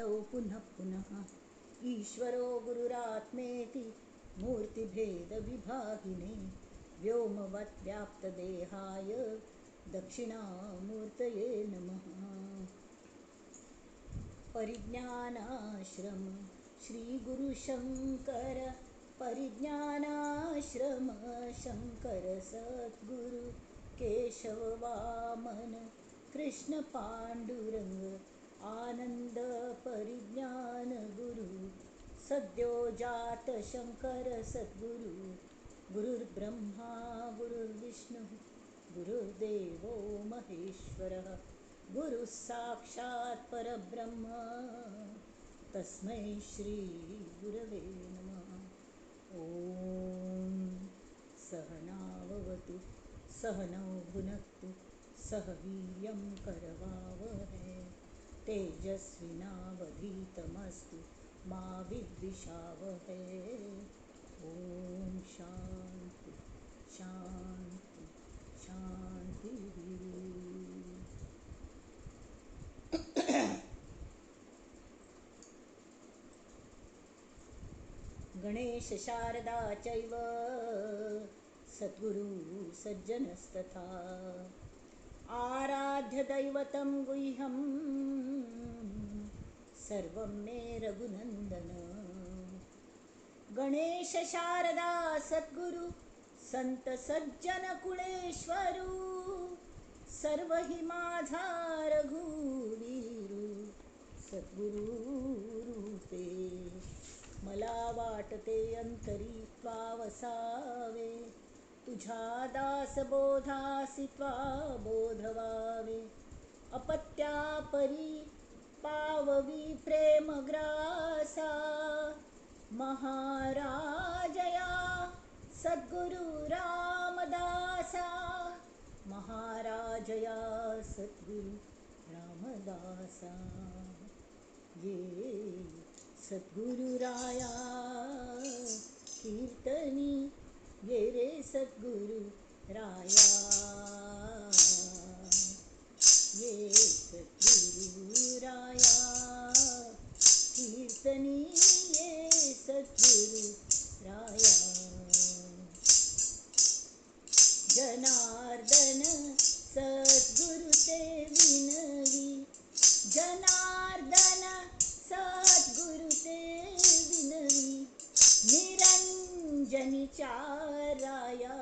तौ पुनः पुनः ईश्वरो गुरुरात्मेति मूर्तिभेदविभागिने व्योमवद्व्याप्तदेहाय दक्षिणामूर्तये नमः। परिज्ञानाश्रम श्री गुरुशंकर परिज्ञानाश्रम शंकर सद्गुरु केशव वामन कृष्ण पांडुरंग आनंद परिज्ञान गुरु सद्यो जात शंकर सद्गुरु गुरुर्ब्रह्मा गुरुर्विष्णु गुरुर्देवो महेश्वरः गुरु साक्षात् परब्रह्म तस्मै श्री गुरवे नमः। ओम सहनाववतु सहनौ भुनक्तु सह वीर्यं करवावहै तेजस्विनावधीतमस्तु मा विद्विषावहै। ओम शांति शांति शांति। गणेश शारदा चैव सद्गुरु सज्जनस्तथा आराध्य दैवतं गुह्यं सर्वं मे रघुनंदन। गणेश शारदा सद्गुरु संत सज्जन कुळेश्वरू सर्व हि माझा रघुवीरू सद्गुरु रूपे मला वाटते अंतरी त्वा वसावे तुझ्या दास बोधासी त्वा बोधवावे अपत्या परी पाववी प्रेम ग्रासा महाराजया सद्गुरु रामदासा महाराजया सद्गुरु रामदासा ये सद्गुरु राया कीर्तनी ये रे सद्गुरु राया ये सद्गुरु राया कीर्तनी ये सद्गुरु राया जनार्दन सद्गुरु ते विनवी जनार्दन सद्गुरु ते विनवी निरंजनी चाराया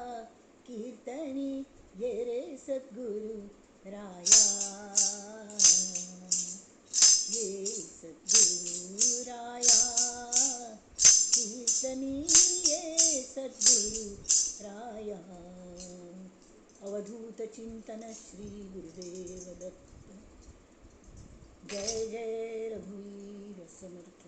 कीर्तनी ये रे सद्गुरु राया ये सद्गुरु राया कीर्तनी ये सद्गुरु राया। अवधूत चिंतन श्री गुरुदेव दत्त। जय जय रघुवीर समर्थ।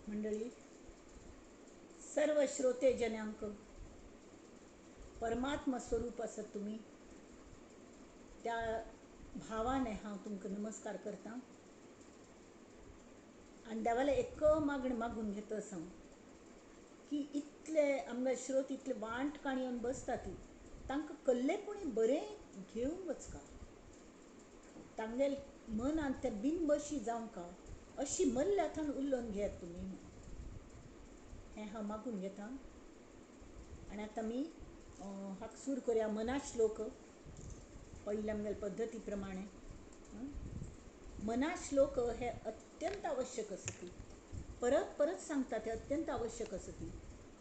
मंडळी, सर्व श्रोते जनांक परमात्मा स्वरूप असत तुम्ही त्या भावाने हांव तुमकां नमस्कार करता आनी देवाले एक मागणें मागून घेता आसा की इतले आमगे श्रोत इतले वांट काणयोन बसतात तांकां कल्लेपणी बरें घेवन वचका तांगेल मनांत तें बिनबशी जावंका अशी मल्ल्याथान उलोवन घेयात तुमी हें हांव मागून घेता। आनी आतां आमी हाका सूर करुया मना श्लोक पयले आमगेले पद्दती प्रमाणे। मना श्लोक हे अत्यंत आवश्यक आसत परत परत सांगता ते अत्यंत आवश्यक आसत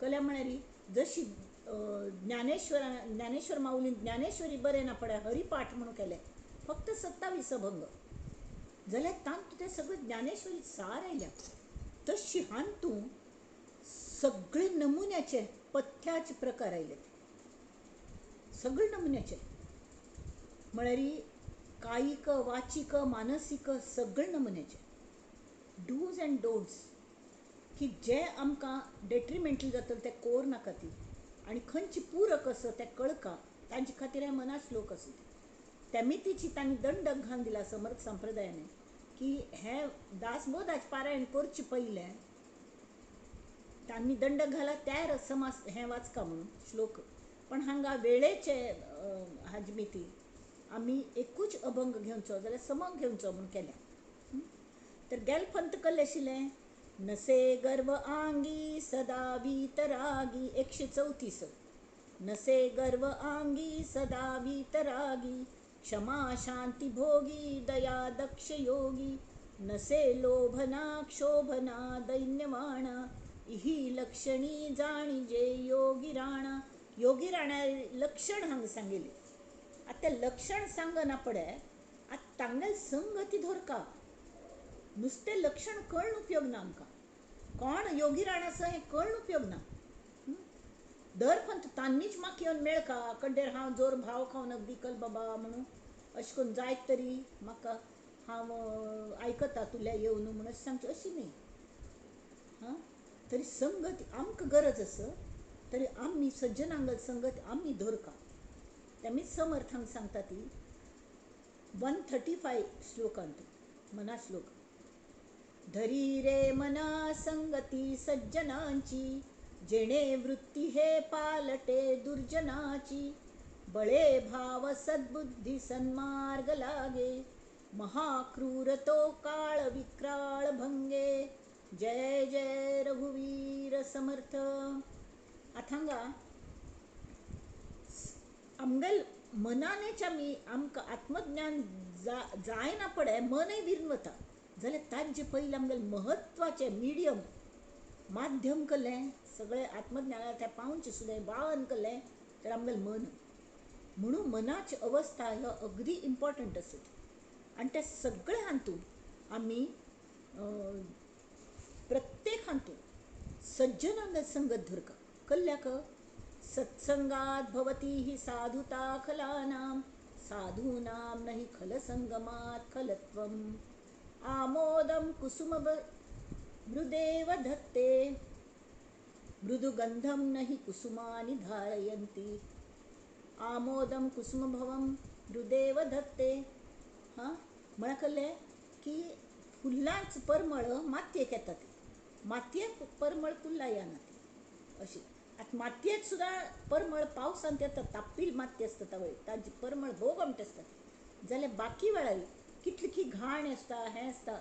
कल्या म्हळ्यार जशी ज्ञानेश्वर माऊलीन ज्ञानेश्वरी बरें ना पळय हरिपाठ म्हणून केले फक्त 27 अभंग जाल्यार तांतूं तें सगळें ज्ञानेश्वरी सार आयल्या तशी हातूं सगळे नमुन्याचे पथ्याचे प्रकार आयले सगळे नमुन्याचे म्हळ्यार कायिक वाचिक मानसिक सगळे नमुन्याचे डूज अँड डोंट्स की जे आमकां डेट्रिमेंटल जातले ते कोर नाका ती आनी खंयची पूरक आसा तें कळका तांचे खातीर हे मना श्लोक आसा त्या मितीची तांणी दंड घालून दिला समर्थ संप्रदायाने की हे दासबोधाचे पारायण करचे पयले तांणी दंड घाला त्यार समास हें वाचका म्हणून श्लोक पण हांगा वेळेचे हाजमी ती आमी एकूच अभंग घेवचो जाल्यार समक घेवचो म्हूण केल्या. तर गेल पंत कल्ले आशिल्लें नसे गर्व आंगी सदा वीतरागी 134. नसे गर्व आंगी सदा वीतरागी क्षमा शांती भोगी दया दक्ष योगी नसे लोभना क्षोभना दैन्यवाणा इही लक्षणी जाणी जे योगी राणा. योगी राणा लक्षण हांगा सांगिल्ली. आता ते लक्षण सांगना पडे आता तांगेल संगती धरका नुसतें लक्षण कळून उपयोग ना. आमकां कोण योगी राणा आसा हें कळून उपयोग ना. दर पंत तांनीच म्हाका येवन मेळका कड्डेर हांव जोर भाव खावन अगदी कल बाबा म्हणून अशें करून जायत तरी म्हाका हांव आयकता तुल्या येवन म्हणून अशें सांगचें अशी न्ही. तरी संगत आमकां गरज आसा तरी आमी सज्जनांगल संगत आमी धरका. तेमीच समर्थांक सांगता ती 135 श्लोकांत मना श्लोक. धरी रे मना संगती सज्जनांची जेणे वृत्ती हे पालटे दुर्जनाची बळे भाव सद्बुद्धी सन्मार्ग लागे महाक्रूर तो काळ विक्राळ भंगे. जय जय रघुवीर समर्थ. आथांगा आमगेल मनानेच आमी आमकां आत्मज्ञान जायना पडे मनय विरून वता जाल्यार ताजे पयलीं आमगेलें म्हत्वाचें मिडियम माध्यम केलें सगळें आत्मज्ञाना तें पावचे सुद्दां वाहन केलें तर आमगेलें मन. म्हणून मनाची अवस्था ह्यो अगदी इम्पॉर्टंट आसा. आनी ते सगळे हातून आमी प्रत्येक हातून सज्जनांगल संगत धरका कल्ल्याक सत्संगात भवती ही साधुता खलानाम साधूनां नहि खल संगमात खलत्वम आमोदम कुसुम मृदेव धत्ते मृदुगंधम नहि कुसुमानि धारयन्ति आमोदम कुसुम भवम मृदेव धत्ते. म्हळ्यार कळ्ळें की फुलांच परमळ मातयेक येता ती मातयेक परमळ फुलां येना ती अशी. आतां मातयेक सुद्दां परमळ पावसांत येता ताप्पील माती आसता ताजी परमळ भोग आमटी आसता. जाल्यार बाकी वेळार कितली घाण आसता हें आसता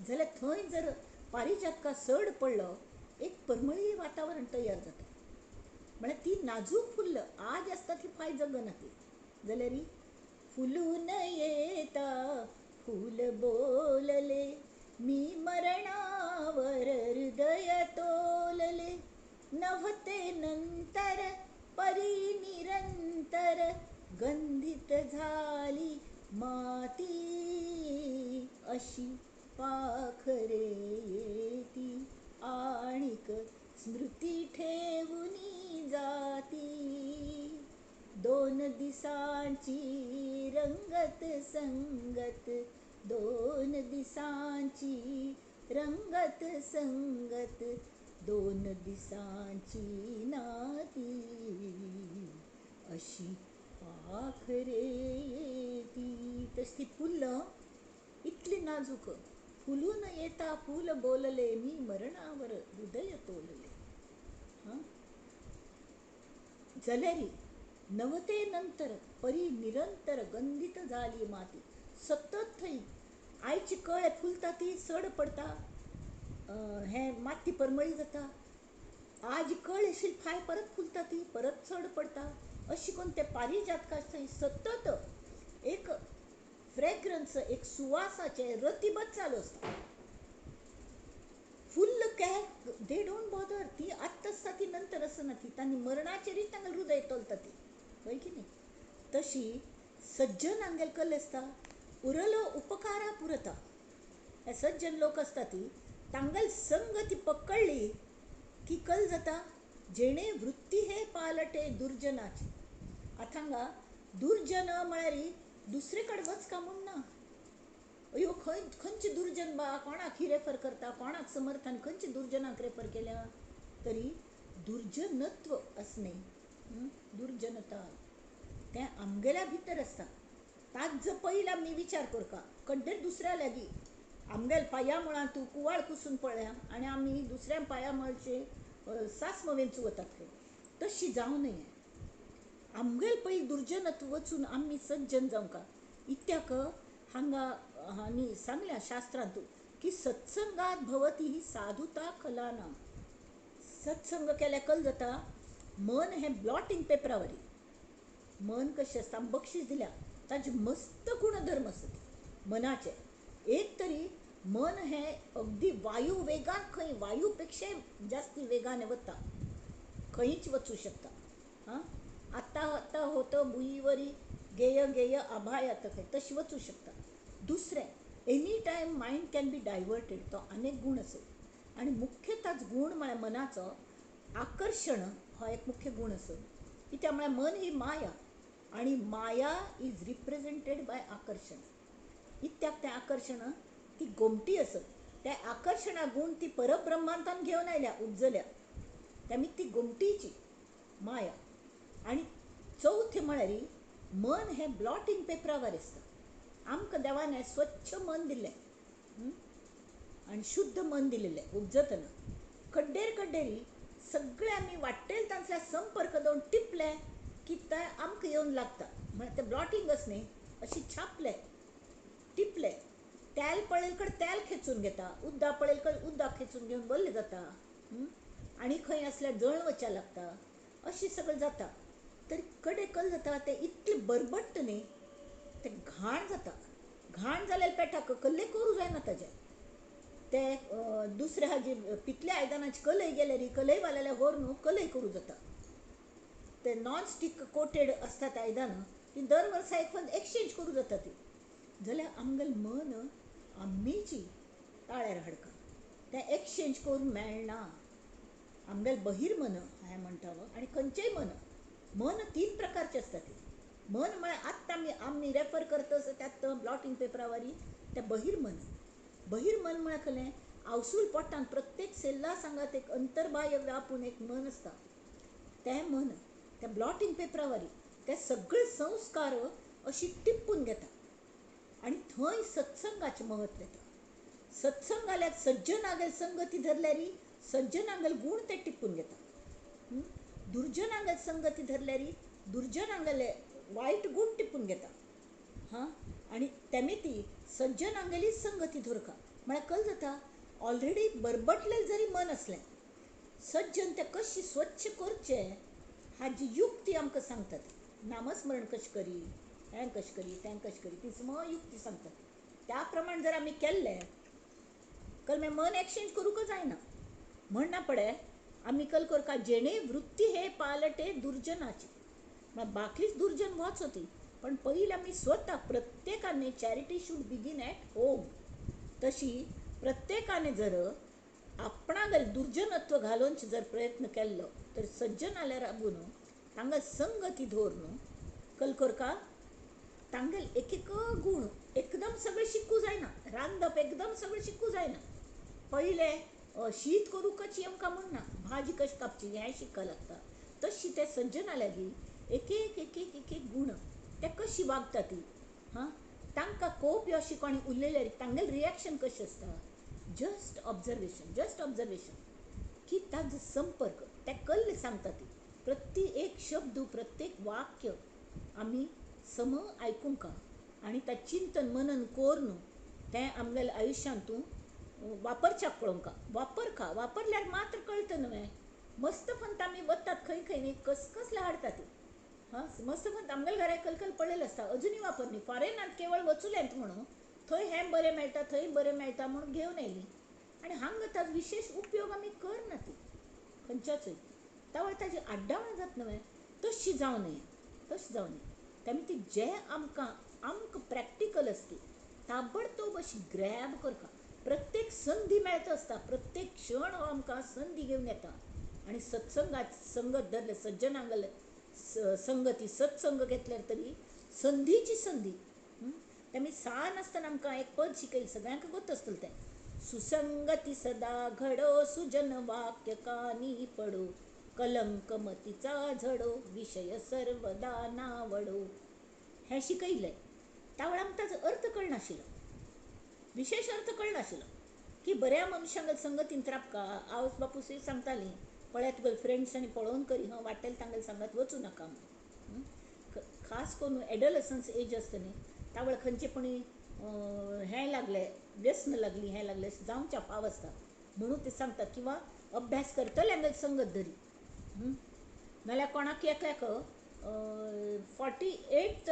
जाल्यार थंय जर पारिजातका सड पडलो एक परमळी वातावरण तयार जाता. म्हळ्यार ती नाजूक फुल्ल आज आसता ती फाय जगना ती जाल्यार फुलून येता फूल बोलले मी मरणावर हृदय तोलले नभते नंतर परी निरंतर गंधित झाली माती अशी पाखरे येती आणिक स्मृती ठेवूनी जाती दोन दिसांची रंगत संगत दोन दिसांची रंगत संगत दोन दिसांची नाती अशी पाखरे येती. तशी फुल्ल इतली नाजूक फुलून येता फूल बोलले मी मरणावर हृदय तोलले. जाल्यार नवते नंतर परी निरंतर गंधित झाली माती. सतत थंय आयची कळे फुलता ती सड पडता हें माती परमळी जाता. आज कळ येशील फाय परत फुलता ती परत सड पडता. अशी करून ते पारिजातका थंय सतत एक फ्रेग्रन्स एक सुवासाचे रतीबत चालू आसता. Full care they don't bother ती आत्ता आसता ती नंतर आसना ती तांणी मरणाचेरूच तांगें हृदय तोलता ती कळ्ळें की न्ही. तशी सज्जन हांगेल कल आसता उरलो उपकारा पुरता. हे सज्जन लोक आसता ती तांगेल संगती पकडली की कल जाता जेणे वृत्ती हे पालटे दुर्जनाची. आतां हांगा दुर्जन म्हळ्यार दुसरे कडेन वचका म्हूण ना. अयो खंयची दुर्जन बा कोणाक ही रेफर करता कोणाक समर्थान खंयची दुर्जनाक रेफर केल्या तरी दुर्जनत्व असणे दुर्जनता तें आमगेल्या भितर आसता. ताज पयलीं आमी विचार करता कड्डेर दुसऱ्या लागीं आमगेल पांया मुळां तूं कुवाळ कुसून पळया आनी आमी दुसऱ्या पांया मुळाचे सास वेंचूं वतात खंय. तशी जावं नये. आमगेल पै दुर्जनत्व वचून आम्ही सज्जन जावंका इत्याक हांगा हांणी सांगल्या शास्त्रांत की सत्संगात भवती ही साधुता कलाना. सत्संग केल्या कल जाता मन हे ब्लॉटिंग पेपरावरी. मन कशें आसता बक्षीस दिल्या ताजे मस्त गुणधर्म आसत मनाचे. एक तरी मन हे अगदी वायू वेगान खंय वायू पेक्षा जास्ती वेगाने वता खंयच वचू शकता. हां आत्ता आत्ता होतं भुईवरी गेय गेय आभाय आता खंय तशी वचू शकता. दुसरें any time mind can be diverted तो अनेक गुण असत आणि मुख्यताच गुण म्हळ्यार मनाचो आकर्षण हो एक मुख्य गुण असत कित्याक म्हळ्यार मन ही माया आणि माया इज रिप्रेझेंटेड बाय आकर्षण. इत्याक तें आकर्षण ती गोमटी असत. त्या आकर्षणा गुण ती परब्रह्मांतान घेवन आयल्या उपजल्या त्यामी ती गोमटीची माया. आणि चौथें म्हळ्यार मन हें ब्लॉटिंग पेपरावर आसता. आमकां देवान हें स्वच्छ मन दिल्लें आनी शुद्ध मन दिलेलें उपजतना कड्डेर कड्डेरी सगळे आमी वाट्टेल तांतल्या संपर्क दवरून टिपले की ते आमकां येवन लागता. म्हळ्यार तें ब्लॉटिंगच न्ही अशी छापले टिपले तेल पळयल कडेन तेल खेचून घेता उद्दा पळयल कडेन उद्दा खेचून घेवन बल्ले जाता. आनी खंय असल्यार जळवच्या लागता अशें सगळें जाता. तरी कडे कल जाता ते इतले बरबट्ट न्ही ते घाण जाता. घाण जाल्यार पेटाक कल्ले करूं जायना ताजें. ते दुसऱ्या हाजी पितल्या आयदनाची कलय गेल्यार कलय वाल्याल्या व्हर न्हू कलय करूं जाता. ते नॉन स्टिक कोटेड आसतात आयदनां ती दर वर्सा एक एक्सचेंज करूं जाता ती. जाल्यार आमगेल मन आमीची ताळ्यार हाडका तें एक्सचेंज करूंक मेळना. आमगेल बहिर्मन हांवें म्हणटा आनी खंयचेय मन मन 3 प्रकारचे आसता. ती मन म्हळ्यार आत्तां आमी रेफर करता त्यात ब्लॉटिंग पेपरावरी ते बहिर्मन. बहिर्मन म्हळ्यार खंय आवसूल पोटान प्रत्येक सेल्ला सांगात एक अंतर्बाह्य व्यापून एक मन आसता. तें मन त्या ब्लॉटिंग पेपरावरी ते सगळे संस्कार अशी टिपून घेता आनी थंय सत्संगाचें महत्व येता. सत्संगाल्याक सज्जनागेल संगती धरल्यार सज्जनागेल गुण ते टिपून घेता. दुर्जनागेल संगती धरल्यार दुर्जनागेले वायट गुण टिपून घेता. हां आनी तेमी ती सज्जनांगेलीच संगती धरका म्हळ्यार कल जाता ऑलरेडी बरबटलें जरी मन असलें सज्जन तें कशें स्वच्छ करचें हाजी युक्ती आमकां सांगतात. नामस्मरण कशें करी हें कशें करी तें कशें करी ती सम युक्ती सांगतात. त्या प्रमाण जर आमी केल्लें कल मागीर मन एक्सचेंज करूंक जायना. म्हणना पडे आमी कल करता जेणे वृत्ती हे पालटे दुर्जनाची म्हळ्यार बाकीच दुर्जन वच होती पण पयलीं आमी स्वता प्रत्येकाने चॅरिटी शूड बिगीन एट होम. तशी प्रत्येकाने जर आपणागेल दुर्जनत्व घालोवचे जर प्रयत्न केल्लो तर सज्जनाल्या राबून तांगेल संगती धरून कल करका तांगेल एक एक गुण एकदम सगळे शिकूं जायना. रांदप एकदम सगळे शिकूं जायना. पहिले शीत करूंकच येवंका म्हणना भाजी कशी कापची हें शिकूंक लागता. तशी ते सज्जनाल्यागी एक एक एक एक एक एक गुण ते कशी वागता ती हां तांकां खूब अशी कोणी उरलेले तांगेल रिएक्शन कशें आसता. जस्ट ऑब्जर्वेशन की ताजो संपर्क ते कल्ले सांगता ती प्रत्येक शब्द प्रत्येक वाक्य आमी सम आयकूंका आनी तां चिंतन मनन करून तें आमगेल्या आयुश्यांत तूं वापरच्याक पळोवंका. वापरल्यार मात्र कळटा न्हय. मस्त फंत आमी वतात खंय खंय न्ही कसले हाडटा ती हां मस्त फंत आमगेल्या घरा कलकल पळयलें आसता अजुनी वापरनी फॉरेनांत केवळ वचुल्यांत म्हणून थंय हें बरें मेळटा थंय बरें मेळटा म्हणून घेवन येयली आनी हांगा ताजो विशेश उपयोग आमी करना ती खंयच्याचूय. तावळ ताजी आड्डावण जाता न्हय तशी जावं न्हय. तेमी ती जें आमकां प्रॅक्टिकल आसता ताबडतोब अशी ग्रॅब करता. प्रत्येक संदी मेळता आसता प्रत्येक क्षण हो आमकां संदी घेवन येता आनी सत्संगात संगत धरले सज्जनांगेले संगती सत्संग घेतल्यार तरी संधीची संधी. तेमी सान आसतना आमकां एक पद शिकयलें सगळ्यांक गोत आसतलें तें सुसंगती सदा घडो सुजन वाक्य कानी पडो कलंक मतीचा झडो विषय सर्वदा नावडो. हें शिकयलें तावळ आमकां ताजो अर्थ कळनाशिल्लो विशेष अर्थ कळनाशिल्लो की बऱ्या मनशांगेल संगतींत रावका. आवय बापूय सांगतालीं पळय तुगेल फ्रेंड्स आनी पळोवन करी हां वाटेल तांगेल सांगात वचूं नाका. खास करून एडोलसन्स एज असतं न्ही त्या वेळा खंयचेपणी हें लागलें व्यसन लागली हें लागलें जावच्या फाव आसता म्हणून ते सांगतात किंवा अभ्यास करतले आमगे संगत धरी नाल्यार कोणाक एकाक 48th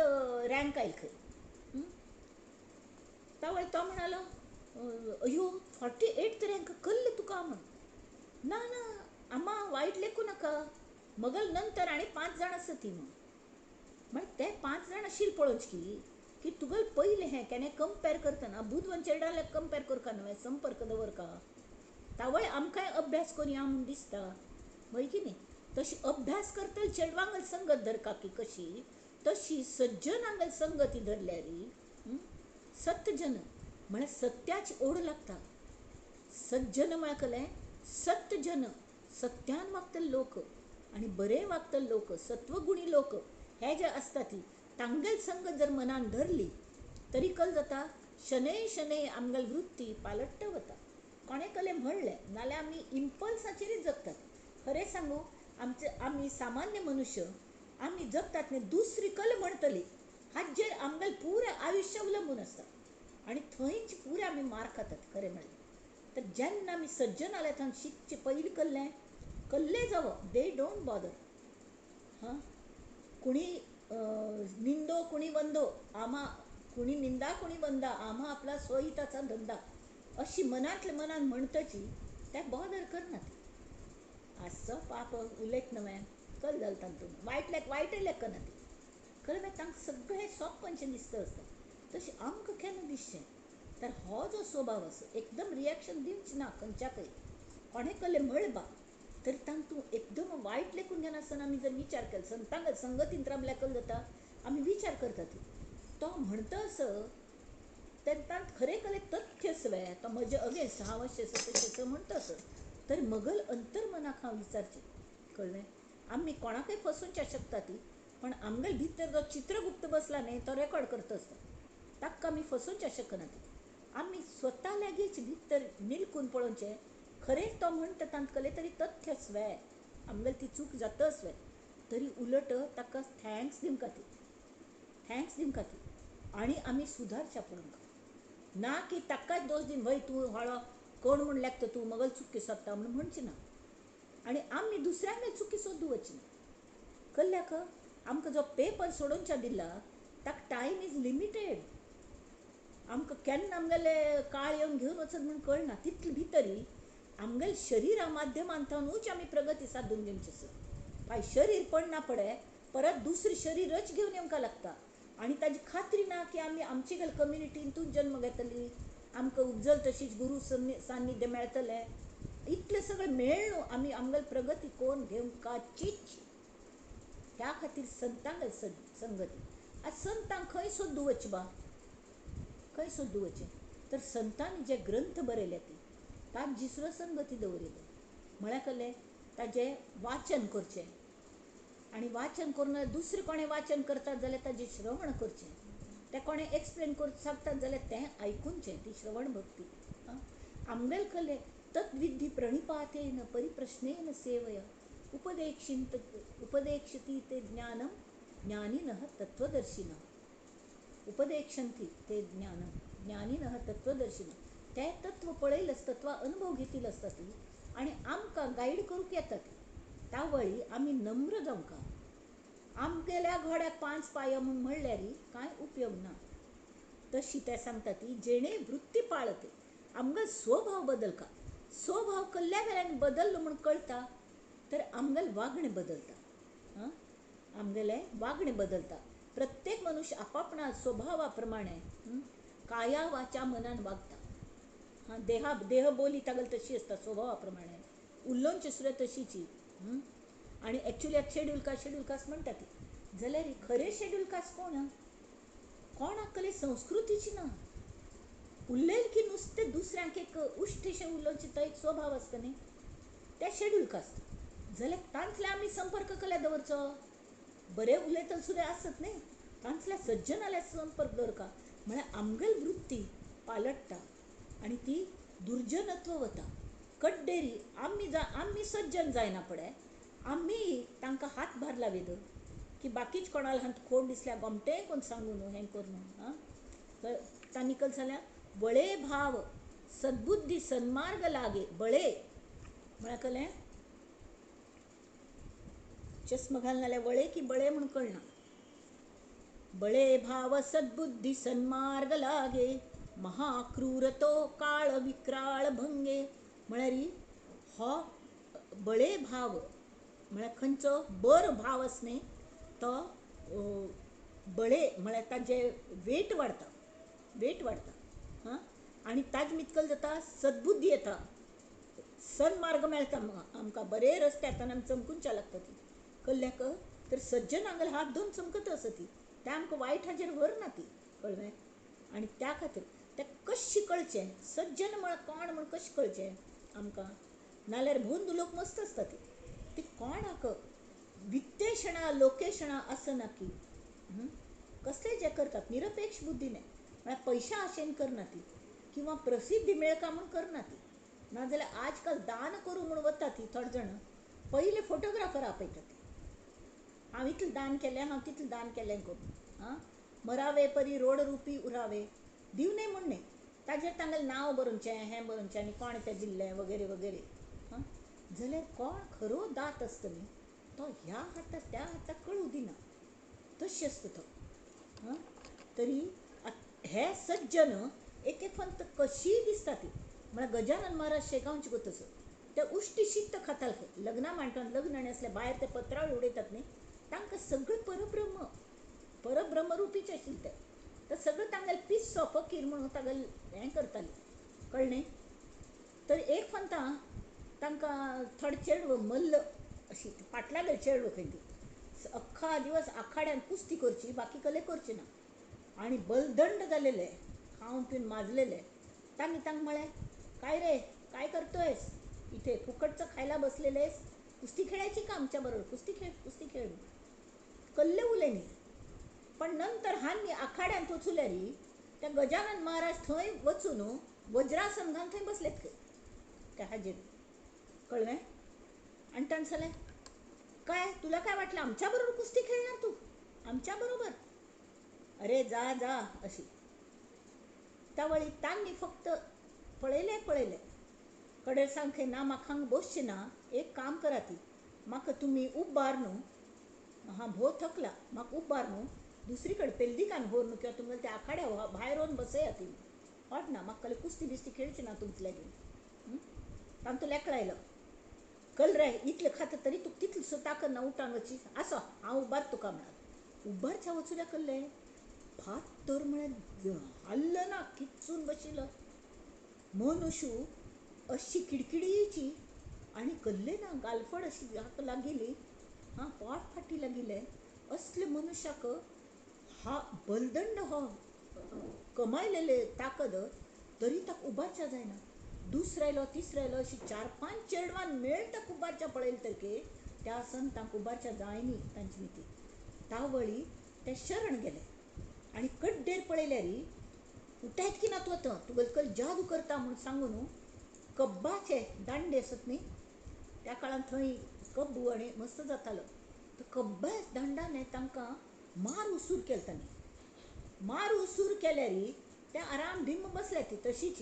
रँक आयली खंय त्यावेळी तो म्हणालो अयो 48th रँक कल्ले तुका म्हण ना ना आम्हा वाईट लेखू नका मगल नंतर आणि 5 जाण आसा ती म्हण ते 5 जाण आशिल्ले पळोवच की तुगेल पयलें हें केन्ना कंपेर करतना बुध वन चेडाले कंपेर करका न्हय संपर्क दवरका तावय आमकांय अभ्यास करुया म्हूण दिसता वय की न्ही तशी अभ्यास करतली चेडवांगल संगत धरका की कशी तशी सज्जनांगल संगती धरल्यारी सत्यजन म्हळ्यार सत्याची ओढ लागता सज्जन म्हळ्यार कळ्ळें सत्यजन सत्यान वागतले लोक आणि बरे वागतले लोक सत्वगुणी लोक हे जे आसता ती तांगेल संगत जर मनान धरली तरी कल जाता शनै शनै आमगेल वृत्ती पालट्ट वता कोणे कले म्हणलें नाल्यार आमी इम्पल्साचेरच जगतात खरें सांगू आमी सामान्य मनुष्य आमी जगतात न्ही दुसरी कल म्हणटली हाचेर आमगेल पुरे आयुश्य अवलंबून आसता आणि थंयच पुरे आमी मार खातात खरें म्हणलें तर जेन्ना आमी सज्जन आले थंय शिकचे पयलीं कल्ले जावप दे डोंट बॉदर कुणी निंदो कुणी वंदो आम्हा कुणी निंदा कुणी वंदा आम्हा आपला स्वहिताचा धंदा अशी मनातल्या मनान म्हणटची ते बॉदर करनात असो पाप उलयत न्हय कल जालें तांतून वायटय लेखना ती खरें मागीर तांकां सगळें सोंपपणशें दिसता आसता तशें आमकां केन्ना दिसचें तर हो जो स्वभाव आसा एकदम रिएक्शन दिवचें ना खंयच्याकय कोणे कल्ले मळबा तरी तांतूं एकदम वायट लेखून घेनासतना आमी जर विचार केलो संतांगत संगतींत रावल्यार कल जाता आमी विचार करतात तो म्हणटा असं तेन्ना खरें कले तथ्य सवे तो म्हजे अगेन्स्ट हांव अशें म्हणटास तर मगल अंतर्मनाक हांव विचारचें कळ्ळें आमी कोणाकय फसोवच्या शकता ती पण आमगेल भितर जो चित्रगुप्त बसला न्ही तो रेकॉर्ड करता आसता ताका आमी फसोवच्या शकना ती आमी स्वता लागींच भितर निलकून पळोवचें खरेंच तो म्हणटा तांत कले तरी तथ्य सवे आमगेल ती चूक जाता सवे तरी उलट ताका थँक्स दिवंका ती आनी आमी सुदारच्या पळोवंक ना की ताकाच दोश दिन वय तूं हळो कोण म्हूण लेखता तूं मगल चुकी सोदता म्हूण म्हणचें ना आनी आमी दुसऱ्यांगे चुकी सोदूं वचना कळ्ळ्याक आमकां जो पेपर सोडोवच्या दिला ताका टायम इज लिमिटेड आमकां केन्ना आमगेले काळ येवन घेवन वचत म्हूण कळना तितले भितरी आमगेल शरिरा माध्यमांतूनच आमी प्रगती साधून घेवची आसा भाय शरीर पडना पडे परत दुसरी शरीरच घेवन येवंका लागता आनी ताजी खात्री ना की आमी आमचे गेल कम्युनिटींतूच जन्म घेतली आमकां उपजल तशीच गुरू सान्निध्य मेळटलें इतलें सगळें मेळ्ळो आमी आमगेल प्रगती कोण घेवंकाचीच ह्या खातीर संतांगेल संगती आज संतांक खंय सोदूं वचचें बा खंय सोदूं वचचें तर संतांनी जे ग्रंथ बरयले ती ताक जिसरो संगती दवरिल्ले म्हळ्यार कळ्ळें ताजें वाचन करचें आनी वाचन करून दुसरें कोणें वाचन करतात जाल्यार ताजें श्रवण करचें तें कोणें एक्सप्लेन करून सांगतात जाल्यार तें आयकुनचें ती श्रवण भक्ती आमगेल कले तद्विधी प्रणिपातेन परिप्रश्नेन सेवया उपदेक्षति ते ज्ञानं ज्ञानिनः तत्वदर्शिनः उपदेक्षन्ति ते ज्ञानं ज्ञानिनः तत्वदर्शिनः ते तत्व पळयलें तत्वा अनुभव घेतिल्लो आसता ती आनी आमकां गायड करूंक येता ती त्या वेळी आमी नम्र जावंका आमगेल्या घोड्याक 5 पांय म्हूण म्हणल्यार कांय उपयोग ना तशी ते सांगता ती जेणे वृत्ती पाळते आमगेल स्वभाव बदलका स्वभाव कल्ल्या वेळान बदललो म्हूण कळटा तर आमगेल वागणें बदलता आमगेलें वागणें बदलता प्रत्येक मनुष्य आपापणा स्वभावा प्रमाणे काया वाचा मनान वागता देह बोली तागेल तशी आसता स्वभावा प्रमाणे उलोवची सुद्दां तशीची आनी एक्चुली आतां शेड्यूल कास्ट म्हणटा ती जाल्यार खरें शेड्यूल कास्ट कोणाक कले संस्कृतीची ना उरलें की नुस्तें दुसऱ्यांक एक उश्टेशें उलोवचें तो एक स्वभाव आसता न्ही ते शेड्यूल कास्ट जाल्यार तांतले आमी संपर्क कले दवरचो बरें उलयतले सुद्दां आसत न्ही तांतल्या सज्जनाल्या संपर्क दवरका म्हळ्यार आमगेल वृत्ती पालट्टा आनी ती दुर्जनत्व वता कड्डेरी आमी सज्जन जायना पडे आमी तांकां हातभार लावीत की बाकीच कोणाला हांत खोड दिसल्या गोमटे कोण सांगू न्हू हें कर न्हू हां तांणी कल जाल्यार बळे भाव सद्बुद्धी सन्मार्ग लागे बळे म्हळ्यार कळ्ळें चष्मा घालून जाल्यार वळे की बळे म्हणून कळना बळे भाव सद्बुद्धी सन्मार्ग लागे महाक्रूर तो काळ विक्राळ भंगे म्हळ्यार हो बळे भाव म्हळ्यार खंयचो बरो भाव आसने तो बळे म्हळ्यार ताजे वेट वाडटा हां आनी ताजे मितकल जाता सद्बुद्धी येता सन्मार्ग मेळटा आमकां बरे रस्ते येताना आमी चमकून लागता ती कळ्ळें तर सज्जन आंगल हात धरून चमकत आसा ती ते आमकां वायट हाजेर व्हरना ती कळ्ळें आनी त्या खातीर तें कशें कळचें सज्जन म्हळ्यार कोण म्हण कशें कळचें आमकां नाल्यार भोंदू लोक मस्त आसता ती कोणाक वित्तेशणा लोकेशणा आसना की कसले जे करतात निरपेक्ष बुद्धीने म्हळ्यार पयशा आशेन करना ती किंवा प्रसिद्धी मेळका म्हूण करना ती नाजाल्यार आज काल दान करूं म्हूण वता ती थोडे जाण पयले फोटोग्राफर आपयता ती हांव इतलें दान केलें हांव तितलें दान केलें करून हां मरावे परी रोड रुपी उरावे दिवने म्हण न्ही ताजेर तांगेलें नांव बरोवचें हें बरोवचें आनी कोण तें दिल्लें वगैरे वगैरे हां जाल्यार कोण खरो दात आसता न्ही तो ह्या हाताक त्या हाताक कळूं दिना तशें आसता तो हां तरी हे सज्जन एक एक फंत कशीय दिसता ती म्हळ्यार गजानन महाराज शेगांवचे गो तसो ते उश्टी शिस्त खाताले लग्ना मांडटात लग्न आनी असले भायर ते पत्रावळ उडयतात न्ही तांकां सगळें परब्रह्म रुपीचे आशिल्ले ते सगळें तांगेले पिस्सो फकीर म्हणून तागेले हें करताली कळ्ळें तर एक फंता तांकां थोडे चेडूं मल्ल अशी पाटलागेर चेडूं खंय ती अख्खा दिवस आखाड्यान कुस्ती करची बाकी कले करचे ना आनी बलदंड जालेले खावन पिवन माजलेले तांणी तांकां म्हळें काय रे काय करतोयस इथे फुकटचं खायला बसलेलेस कुस्ती खेळायची का आमच्या बरोबर कुस्ती खेळ कल्ले उलयनी पण नंतर हांनी आखाड्यांत वचूले री त्या गजानन महाराज थंय वचून वज्रासन घालून थंय बसलेत खंय त्या हाजेर कळ्ळें आनी ताणें सांगलें काय तुला काय वाटलं आमच्या बरोबर कुस्ती खेळणार तू आमच्या बरोबर अरे जा जा अशी त्या वेळी तांणी फक्त पळयलें कडेर सांगले ना म्हाका हांगा बसचें ना एक काम करा ती म्हाका तुमी उब्बार न्हू हांव भोव थकला म्हाका उब्बार न्हू दुसरी कडेन पेल्दिकान व्हर न्हू किंवा तुमगेले त्या आखाड्या भायर व्हरून बसया ती हट ना म्हाका कुस्ती बिस्ती खेळची ना तुमचे लागीं तांकां तो लेकळायलो कल रे इतलें खाता तरी तुका तितलें सुद्दां ताकद ना उठान वची आसो हांव उब्बार तुका म्हणाल उब्बारच्या वचूल्या कल्लें भात तर म्हळ्यार हल्ल ना किचून बशिल्लो मनुष्य अशी किडकिडीची आनी कल्ले ना गालफड अशी हाका लागिली हां पोट फाटी लागिले असले मनुश्याक हा बलदंड हो कमायलेले ताकद तरी ताका उबारच्या जायना दुसरो तिसरो अशी 4-5 चेडवान मेळ ताका उबारच्या पळयले तरके त्या सन तांकां उबारच्या जायनी तांची मिती तावळी ते शरण गेले आनी कड्डेर पळयल्यार उठायत की नात वता तुगेले कल जादू करता म्हूण सांगून कब्बाचे दांडे आसत न्ही त्या काळान थंय कब्बू आनी मस्त जातालो तर कब्बा दांडाने तांकां मार उसूर केलो तांणी मार उसूर केल्यार ते आराम धिम्म बसले ती तशीच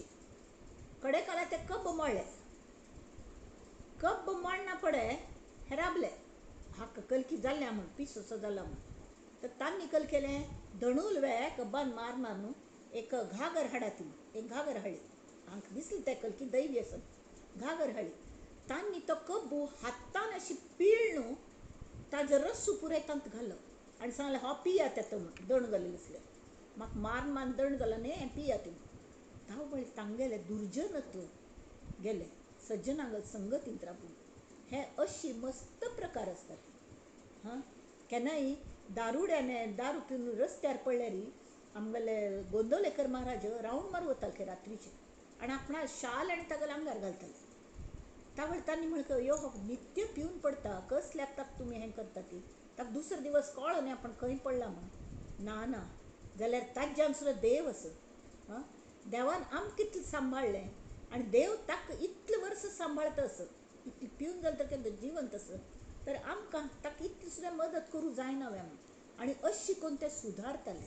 कडे काला ते कब्ब मोडना पडे हे राबले हाका कलकी जाल्ल्या म्हूण पीस असो जाला म्हूण तर तांणी कल केलें धणूल वे कब्बान मार न्हू एक घागर हाडा ती एक घागर हाडली हांकां दिसली ते कलकी दैवी आसत घागर हाडली तांणी तो कब्बू हातान अशी पीळ न्हू ताजो रस्सू पुराय तांत घालो आनी सांगलें हो पिया तें दण जालेलें आसलें म्हाका मारून दण जाला न्ही हें पिया ती धांवपळी तांगेले दुर्जनत्व गेले सज्जनांगल संगतींत राबून हे अशी मस्त प्रकार आसतात हां केन्नाय दारुड्याने दारू पिवन रस्त्यार पडल्यार आमगेले गोंदवलेकर महाराज रावंड मारूं वताले रात्रीचे आनी आपणा शाल आनी तागेले आंगार घालताले त्यावेळी तांणी म्हणलं यो हो नित्य पिवन पडता कसल्याक ताका तुमी हें करता ती ताका दुसरो दिवस कळ्ळो न्ही आपण खंय पडला म्हूण ना जाल्यार ताज्यान सुद्दां देव आसत हां देवान आमकां कितलें सांबाळलें आनी देव ताका इतलें वर्स सांबाळता आसत इतलें पिवन जालें तर केन्ना जिवंत आसत तर आमकां ताका इतली सुद्दां मदत करूं जायना म्हणून आनी अशी कोण ते सुदारताले.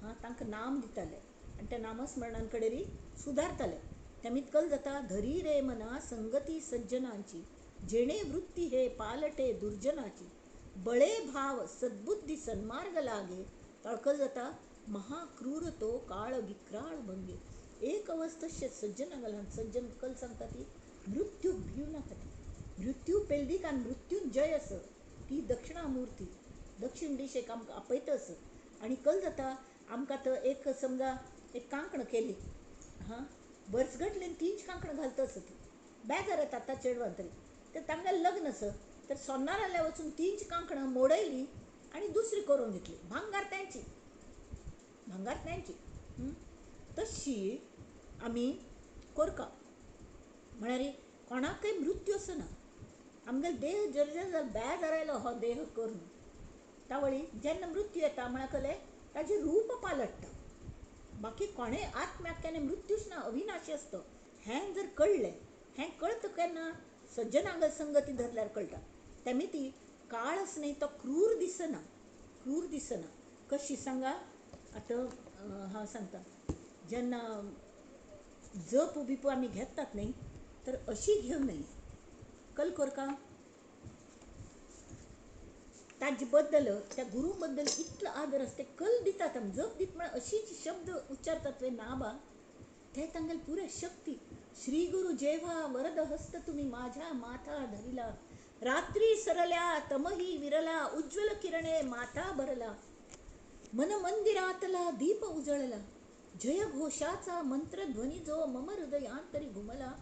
हां, तांकां नाम दिताले आनी त्या नामस्मरणां कडेन सुदारताले. त्यामीत कल जाता धरी रे मना संगती सज्जनांची, जेणे वृत्ती हे पालटे दुर्जनाची, बळे भाव सद्बुद्धी सन्मार्ग लागे, तळकल जाता महाक्रूर तो काळ विक्राळ भंगे. एक अवस्थस्य सज्जन घालान सज्जन कल सांगता ती मृत्यू भिऊ नाका ती. मृत्यू पेलदीक आनी मृत्यूंजय आस ती दक्षिणामूर्ती दक्षिण दिशेक आमकां आपयतस. आनी कल जाता आमकां तर एक समजा एक कांकण केली, हां, वर्सगटलेन 3 कांकणां घालतस ती बेजार येता आतां चेडवां तरी. तर तांगेलें लग्न आस तर सोनाराल्या वचून 3 कांकणां मोडयली आनी दुसरी करून घेतली. भांगार तेंची भांगार तेंची. तशी आमी करता म्हळ्यार कोणाकय मृत्यू आसना. आमगेलो देह जर्जर जालो बेजार आयलो हो देह करून तावळी जेन्ना मृत्यू येता म्हळ्यार कले ताजें रूप पालटता. बाकी कोणेय आत्म्याक केन्ना मृत्यूच ना, अविनाशी आसता हें जर कळलें, हें कळता केन्ना सज्जनांगल संगती धरल्यार कळटा. तेमी ती काळ आसा न्ही तो क्रूर दिसना, क्रूर दिसना. कशी सांगा आतां हांव सांगता जेन्ना जप बिप आमी घेतात न्ही तर अशी घेवं न्ही. कल कोरका ताजे बद्दल त्या गुरू बद्दल इतलो आदर आसता. कल दितात आमी जप दित म्हळ्यार अशीच शब्द उच्चारतात वे नाबा ते तांगेले पुरे शक्ती. श्री गुरु जेव्हा वरद हस्त तुम्ही माझ्या माथा धरिला, रात्री सरल्या तमही विरला, उज्ज्वल किरणे माथा भरला, मन मंदिरातला दीप उजळला, जय घोषाचा मंत्र ध्वनी जो मम हृदयांतरी घुमला,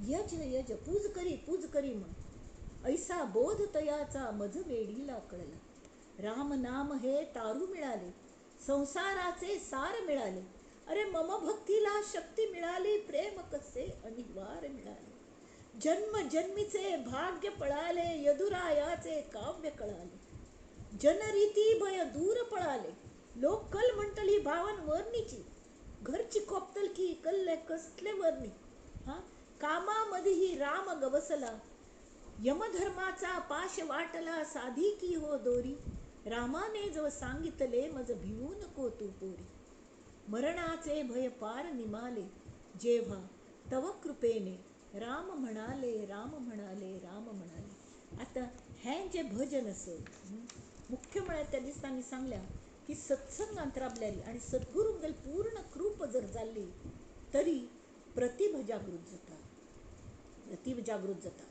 यज यज पूज करी म्हण ऐसा बोध तयाचा मज वेडीला कळला. राम नाम हे तारू मिळाले, संसाराचे सार मिळाले, अरे मम भक्तीला शक्ती मिळाली, प्रेम कसे अनिवार्य मिळाले, जन्म जन्मीचे भाग्य पळाले, यदुरायाचे काव्य कळाले, जनरीती भय दूर पळाले, लोक कल म्हणतली भावन वर्णीची, घरची कोपतल की कल्ले कसले वर्णी, हा कामामध्येही राम गवसला, यमधर्माचा पाश वाटला, साधी की हो दोरी, रामाने जव सांगितले मज भिवू नको तू पोरी, मरणाचे भय पार निमाले, जेव्हा तव कृपेने राम म्हणाले राम म्हणाले राम म्हणाले. आता हें जे भजन असं मुख्य म्हळ्यार त्या दिसांनी सांगल्या की सत्संगांत राबल्यारी आनी सद्गुरूंगेल पूर्ण कृप जर जाल्ली तरी प्रतिभा जागृत जाता. प्रतिभा जागृत जाता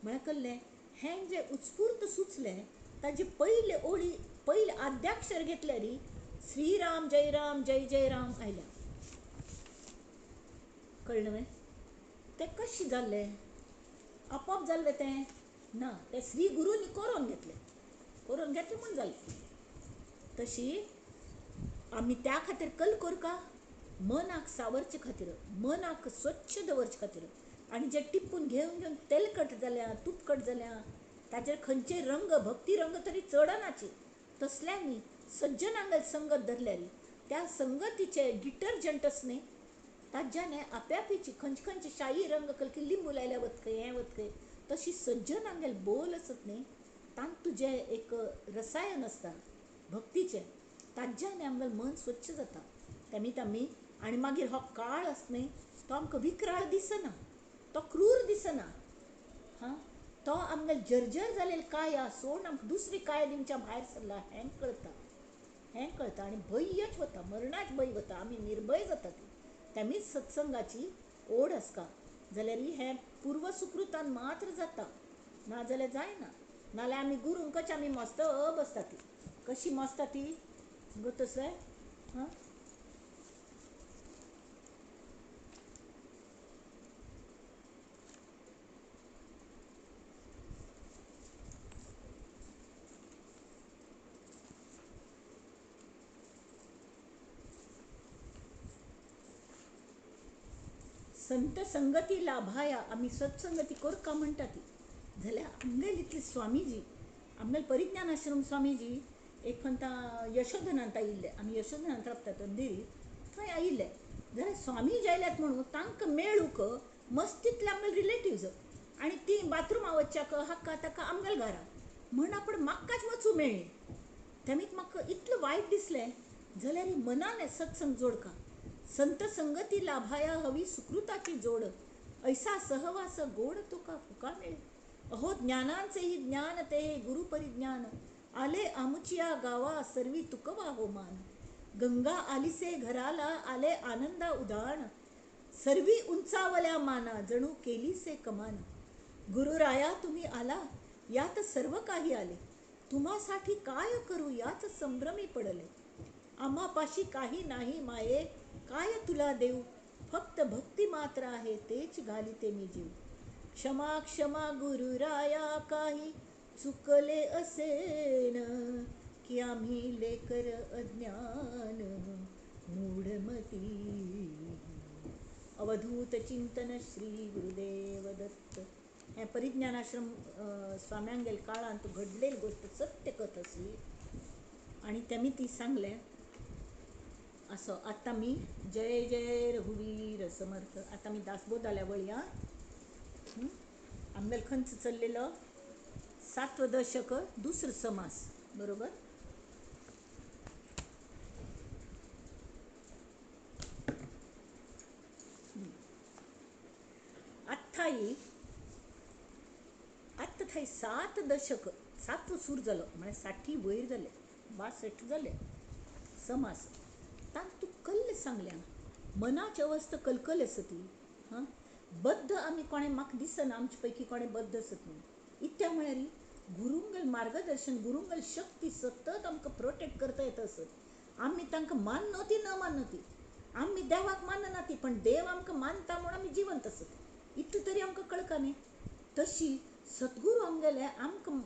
म्हळ्यार कल्लें हें जे उत्स्फूर्त सुचलें ताजे पयले ओळी पयले आद्याक्षर घेतल्यारी श्रीराम जय जय राम आयल्या. कळ्ळें न्हय? तें कशें जाल्लें? आपोआप जाल्लें तें ना, तें श्री गुरूनी करून घेतलें म्हूण जालें. तशी आमी त्या खातीर कल करका मनाक सावरचे खातीर, मनाक स्वच्छ दवरचे खातीर, आनी जे टिपून घेवन तेलकट जाल्या तुपकट जाल्या ताचेर खंयचे रंग भक्ती रंग तरी चडनाची तसल्यांनी सज्जनांगल संगत धरल्यारी त्या संगतीचे डिटर्जंट आस न्ही ताज्यान आप्यापीची खंयचे शाई रंग कल की लिंबू लायल्या वतकय हें वतकय तशी सज्जनांगेल बोल आसत न्ही तांत तुजें एक रसायन आसता भक्तीचें ताज्यान आमगेल मन स्वच्छ जाता. तेमीत आमी आनी मागीर हो काळ आस न्ही तो आमकां विक्राळ दिसना, तो क्रूर दिसना. हां, तो आमगेल जर्जर जालेली काया सोडून आमकां दुसरी काया दिवच्या भायर सरला हें कळटा आनी भयच वता, मरणाच भंय वता, आमी निर्भय जाता. ती तेमीच सत्संगाची ओढ आसता जाल्यार हें पूर्व सुकृतान मात्र जाता, नाजाल्यार जायना. नाल्यार आमी गुरूंक कशें आमी मस्त बसता ती कशी मसता ती तसलें. हां, संत संगती लाभाया आमी सत्संगती करका म्हणटा ती जाल्यार आमगेल इतले स्वामीजी आमगेल परिज्ञान आश्रम स्वामीजी एक खंयता यशोधनांत आयिल्ले, आमी यशोधनांत राबतात अंधेरी थंय आयिल्ले जाल्यार स्वामीजी आयल्यात म्हणून तांकां मेळूक मस्तींतले आमगेले रिलेटिव्ज आनी ती बाथरुमा वच्चाक हाका ताका आमगेल घरा म्हण आपण म्हाकाच वचू मेळ्ळी तेमीत म्हाका इतलें वायट दिसलें जाल्यार ही मनान सत्संग जोडका संत संगती लाभाया हवी सुकृताची जोड ऐसा सहवास गोड तुका फुका मिळे अहो ज्ञानांचेही ज्ञान ते गुरु परिज्ञान आले आमुचिया गावा सर्वी तुकवा हो मान गंगा आलिसे घराला आले आनंदा उधाण सर्वी उंचावल्या माना जणू केलीसे कमान गुरुराया तुम्ही आला यात सर्व काही आले तुम्हासाठी काय करू याच संभ्रमी पडले आम्हापाशी काही नाही माये काय तुला देऊ फक्त भक्ती मात्र आहे तेच घालिते मी जीव क्षमा क्षमा गुरुराया काही चुकले असेन की आम्ही लेकर अज्ञान मूढमती अवधूत चिंतन श्री गुरुदेव दत्त हे परिज्ञानाश्रम स्वाम्यांगेल काळांत घडलेली गोष्ट सत्य कथ असली आणि त्यांनी ती सांगले असं आता मी जय जय रघुवीर समर्थ आता मी दासबोधाल्या वळया आमगेल खंच चललेलं 7वं दशक दुसरं समास बरोबर आत्ताही 7 दशक 7 सूर जालो म्हणजे 60 वयर जाले 62 जाले समास तान तू कल्ल सांगल्या मनाची अवस्था कलकल असती हां बद्ध आम्ही कोणे म्हाका दिसना आमचे पैकी कोणे बद्ध असत म्हणून इत्या म्हळ्यार गुरुंगल मार्गदर्शन गुरुंगल शक्ती सतत आमकां प्रोटेक्ट करता येत असत आमी तांकां मानना ती न मानना ती आमी देवाक मानना ती पण देव आमकां मानता म्हणून आमी जिवंत असत इतलें तरी आमकां कळका न्ही तशी सद्गुरू आमगेले आमकां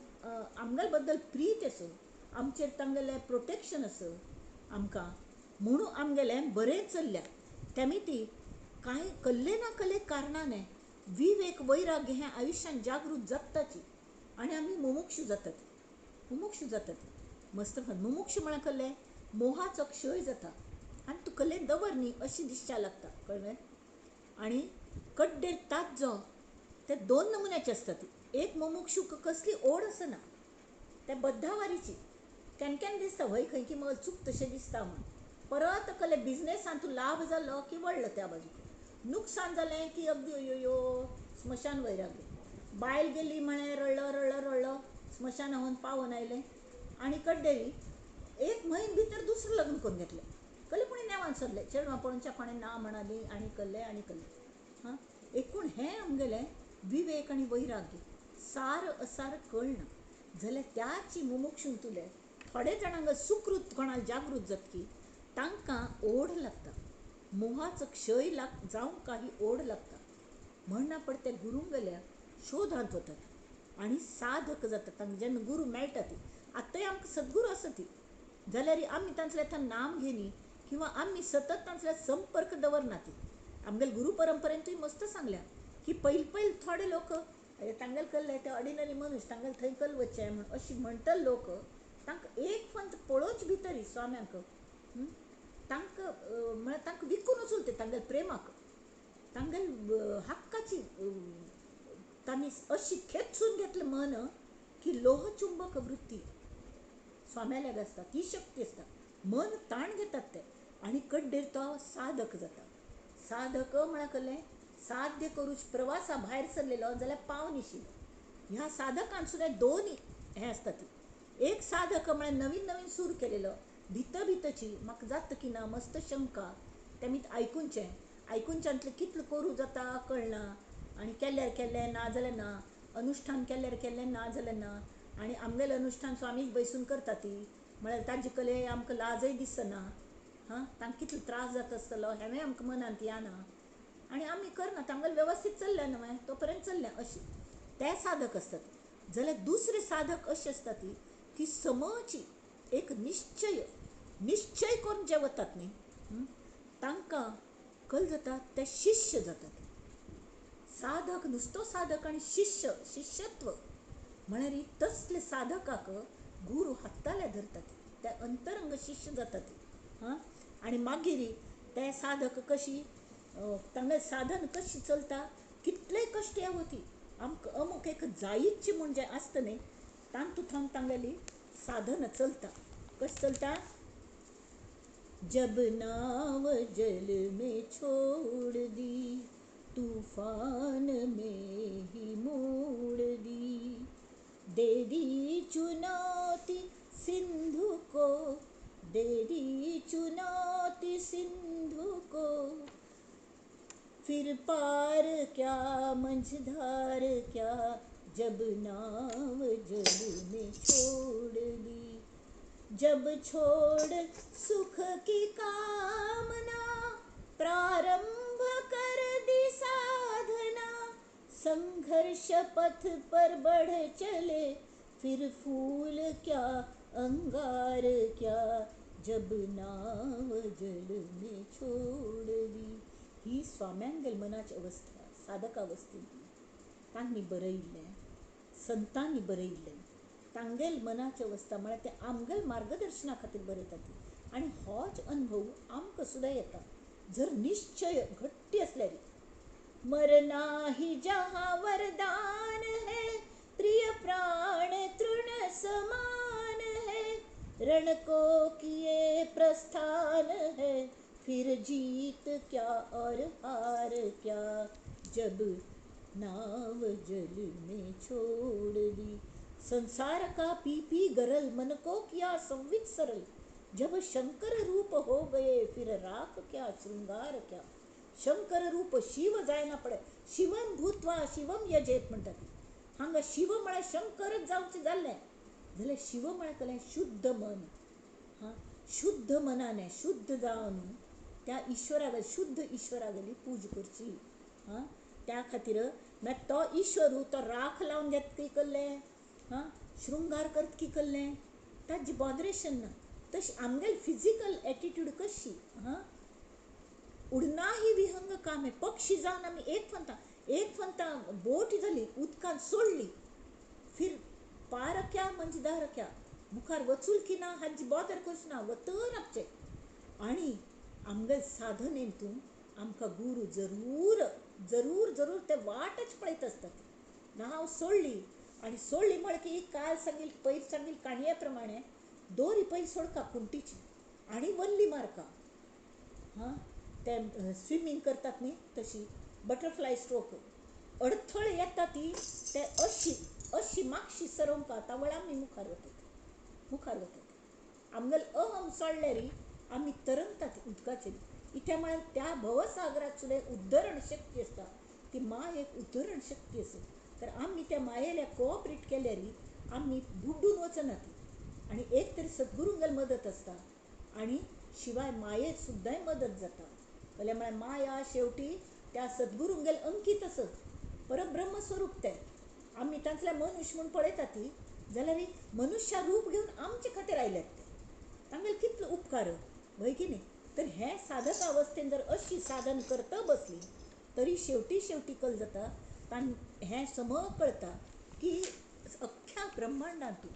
आमगेले बद्दल प्रीत असो आमचेर तांगेलें प्रोटेक्शन असो आमकां म्हणून आमगेलें बरें चल्ल्या तेमी ती कांय कल्ले ना कल्ले कारणाने विवेक वैराग्य हें आयुश्यान जागृत जगताची आनी आमी मुमुक्षू जातात मस्त मुमुक्षू म्हळ्यार कल्लें मोहाचो क्षय जाता आनी तूं कल्लें दवर न्ही अशी दिसच्या लागता कळ्ळें आनी कड्डेर ताज्जो ते 2 नमुन्याचे असतात एक मुमुक्षूक कसली ओढ आसना ते बद्धावारीची केन्ना दिसता वय खंय की म्हाका चूक तशें दिसता म्हण परत कल्लें बिजनेसांत लाभ जालो की वळ्ळो त्या बाजूक नुकसान जालें की अगदी अयो स्मशान वैराग्य बायल गेली म्हळें रडलो स्मशान व्हरून पावून आयलें आनी कड्डेरी 1 म्हयने भितर दुसरें लग्न करून घेतलें कल्लें पूण नेवान सरलें चेडवां पळोवनच्या कोणें ना म्हणाली आनी कल्लें हां एकूण हें आमगेलें विवेक आनी वैराग्य सार असार कळना जाल्यार त्याची मुमुक्षून तुले थोडे जाणांक सुकृत कोणाक जागृत जातकी तांकां ओढ लागता मोहाचो क्षय जावंक काही ओढ लागता म्हणना पड ते गुरुंगल्या शोधांत वतात आनी साधक जातात तांकां जेन्ना गुरू मेळटा ती आतांय आमकां सद्गुरू आसा ती जाल्यार आमी तांचलें आतां नाम घेनी किंवा आमी सतत तांचले संपर्क दवरना ती आमगेले गुरू परंपरेंतूय मस्त सांगल्या की पयलीं थोडे लोक तांगेले कल्ले ते ऑर्डिनरी मनीस तांगेले थंय कल वचचें म्हण अशी म्हणटले लोक तांकां एक फंत पळोवच भितरी स्वाम्यांक तांकां म्हळ्यार तांकां विकून उचलते तांगेले प्रेमाक तांगेले हक्काची तांणी अशी खेचून घेतलें मन की लोह चुंबक वृत्ती स्वाम्याल्याक आसता ती शक्ती आसता मन ताण घेतात ते आनी कड्डेर तो साधक जाता साधक म्हळ्यार कल्लें साध्य करूच प्रवासा भायर सरलेलो जाल्यार पावनिशिलो ह्या साधकान सुद्दां 2 हें आसता ती एक साधक म्हळ्यार नवीन सूर केलेलो भितची म्हाका जाता की ना मस्त शंका तेमी आयकुनच्यांतलें कितलें करूं जाता कळना आनी केल्लें ना जाल्यार ना अनुश्ठान केल्लें ना जाल्यार ना आनी आमगेलें अनुश्ठान स्वामीक बैसून करता ती म्हळ्यार ताजे कले आमकां लाजय दिसना हां तांकां कितलो त्रास जाता आसतलो हेंवूय आमकां मनांत येना आनी आमी करना तांगेलें वेवस्थीत चल्लें न्हय तो पर्यंत चल्लें अशें ते साधक आसतात जाल्यार दुसरे साधक अशें आसता ती समची एक निश्चय करून जे वतात न्ही तांकां कल जाता ते शिष्य जातात साधक नुसतो साधक आनी शिष्यत्व म्हळ्यार तसले साधकाक गुरू हाताले धरतात ते अंतरंग शिष्य जातात हां आनी मागीर ते साधक कशी तांगें साधन कशी चलता कितलेय कश्ट येवं ती आमकां अमूक एक जायीची म्हूण जें आसता न्ही तान तू थांब तांगली साधन चलता कस चलता. जब नाव जल में छोड़ दी तूफान में ही मोड़ दी. दे दी चुनौती सिंधु को, दे दी चुनौती सिंधु को. फिर पार क्या मंझधार क्या, जब नाव जल में छोड़ दी. जब छोड़ सुख की कामना, प्रारंभ कर दी साधना. संघर्ष पथ पर बढ़ चले, फिर फूल क्या अंगार क्या, जब नाव जल में छोड़ दी. ही स्वाम्यांगल मनाची अवस्था साधक अवस्थेतली तांणी बरयल्लें, संतांनी बरयल्लें. तांगेल मनाची अवस्था म्हळ्यार ते आमगेल मार्गदर्शना खातीर बरयतात ती. आनी होच अनुभव आमकां सुद्दां येता जर निश्चय घट्टी असल्यार. मरना ही जहाँ वरदान है, प्रिय प्राण तृण समान है. रण को किए प्रस्थान है, फिर जीत क्या और हार क्या, जब नाव जल में छोड़ दी. संसार का पी पी गरल मन को किया संवित सरल. जब शंकर रूप हो गए फिर राख क्या श्रृंगार क्या. शंकर रूप शिव जायना पडे, शिवम भूत्वा शिवम यजेत म्हणटात. हांगा शिव म्हळ्यार शंकरच जावचें जाल्लें जाल्यार शिव म्हळ्यार कळ्ळें शुद्ध मन. हां, शुद्ध मनाने शुद्ध जावन त्या ईश्वराक शुद्ध ईश्वरागेली पूज करची. हां, त्या खातीर मागीर तो ईश्वर तो राख लावन घेत की करलें, हां, शृंगार करत की करलें, ताजी बॉदरेशन ना. तशी आमगेली फिजिकल एटिट्यूड कशी. हां, उडना ही विहंग काम आहे. पक्षी जावन आमी एक फंता बोट जाली उदकांत सोडली, फिर पार क्या मंझदार क्या, मुखार वचूल की ना हाजी बॉदर करची ना, वतर आपचें. आनी आमगेल साधनेंतून आमकां गुरू जरूर जरूर जरूर ते वाटच पळयत आसतात. नाव सोडली आनी सोडली म्हळ्यार की काल सांगिल्ली पयर सांगिल्ली काणये प्रमाणे दोरी पयर सोडका कुंटीची आनी वल्ली मारका. हां, ते स्विमींग करतात न्ही तशी बटरफ्लाय स्ट्रोक. अडथळे येता ती ते अशी मागशी सरवंका तावळ आमी मुखार वतात. आमगेल अहम सोडल्यार आमी तरंगतात उदकाचेर. इथे म्हळ्यार त्या भवसागरात सुद्दां उद्धरण शक्ती आसता. ती माय एक उद्धरण शक्ती आसा. तर आमी त्या मायेल्या कोऑपरेट केल्यार आमी बुड्डून वचनात. आनी एक तरी सद्गुरूंगेल मदत आसता आनी शिवाय मायेक सुद्दां मदत जाता. जाल्यार म्हळ्यार माया शेवटी त्या सद्गुरूंगेल अंकीत आसत. परब्रह्म स्वरूप ते. आमी तांतल्या मनुष्य म्हूण पळयता ती जाल्यार मनुष्या रूप घेवन आमचे खातीर आयल्यात ते. तांगेल कितलो उपकार हय की न्ही. तर हे साधक अवस्थेन जर अशी साधन करता बसली तरी शेवटी कल जाता. हें समज कळटा की अख्ख्या ब्रह्मांडांतून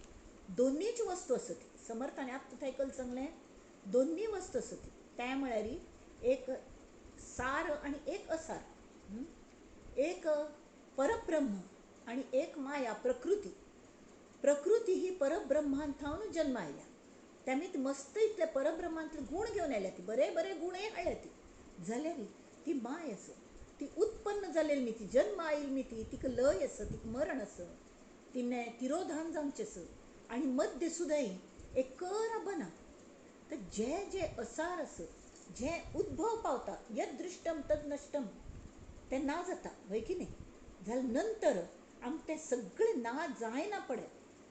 दोनीच वस्तू आसत. समर्थान आत्ता थंय कल सांगलें दोनी वस्तू आसत. ते म्हळ्यार एक सार आनी एक असार. एक परब्रह्म आनी एक माया प्रकृती. प्रकृती ही परब्रह्मांतावन जन्म आयल्या. त्यामीत मस्त इतले परब्रह्मांतले गुण घेवन आयल्या. ती बरे बरे गुणय हाडल्या ती. जाल्यार ती माय आसा. ती उत्पन्न जालेली ती जन्म आयिल्ली मी तिका लय आसा, तिका मरण आसा, तिने तिरोधान जावचें आसा. आनी मध्य सुद्दां एक कर बना. तर जे जे असार आसा, जे उद्भव पावता यद दृष्टम तद नष्टम, ते ना जाता हय की न्ही. जाल्यार नंतर आमकां तें सगळें ना जायना पडे.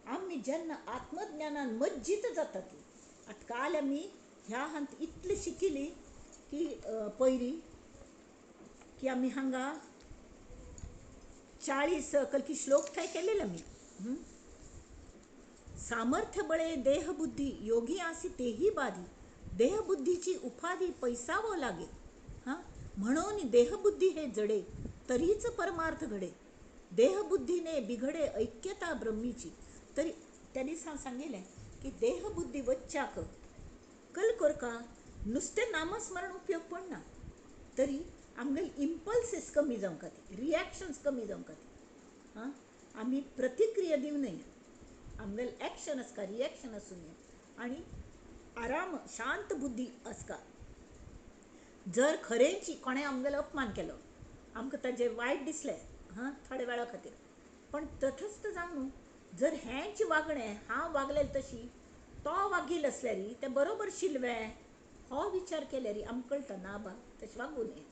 आमी जेन्ना आत्मज्ञानान मज्जित जाता ती. आतां काल आमी ह्या हांत इतली शिकिली की पयलीं की आमी हांगा 40 कलकी श्लोक काय केलेले आमी. सामर्थ्य बळे देहबुद्धी योगी आसी तेही बाधी. देहबुद्धीची उपाधी पैसावो लागे. हां, म्हणून देहबुद्धी हे जडे तरीच परमार्थ घडे. देहबुद्धीने बिघडे ऐक्यता ब्रह्मीची. तरी त्यांनी सांगितलें की देहबुद्धी वच्चाक कल करका नुसते नामस्मरण उपयोग पडना. तरी आमगेल इम्पल्सीस कमी जावंक ती, रिॲक्शन्स कमी जावंक ती. हां, आमी प्रतिक्रिया दिवं न्हय. आमगेल ॲक्शन आसका रिॲक्शन आसूं नये आनी आराम शांत बुद्धी आसका. जर खरेंची कोणें आमगेलो अपमान केलो आमकां ताजें वायट दिसलें थोड्या वेळा खातीर पण तटस्थ जावन न्हू जर हेंच वागणें हांव वागलें तशी तो वागील आसल्यार तें बरोबर शिल्वें हो विचार केल्यार आमकां कळटा ना बा तशें वागूं नये.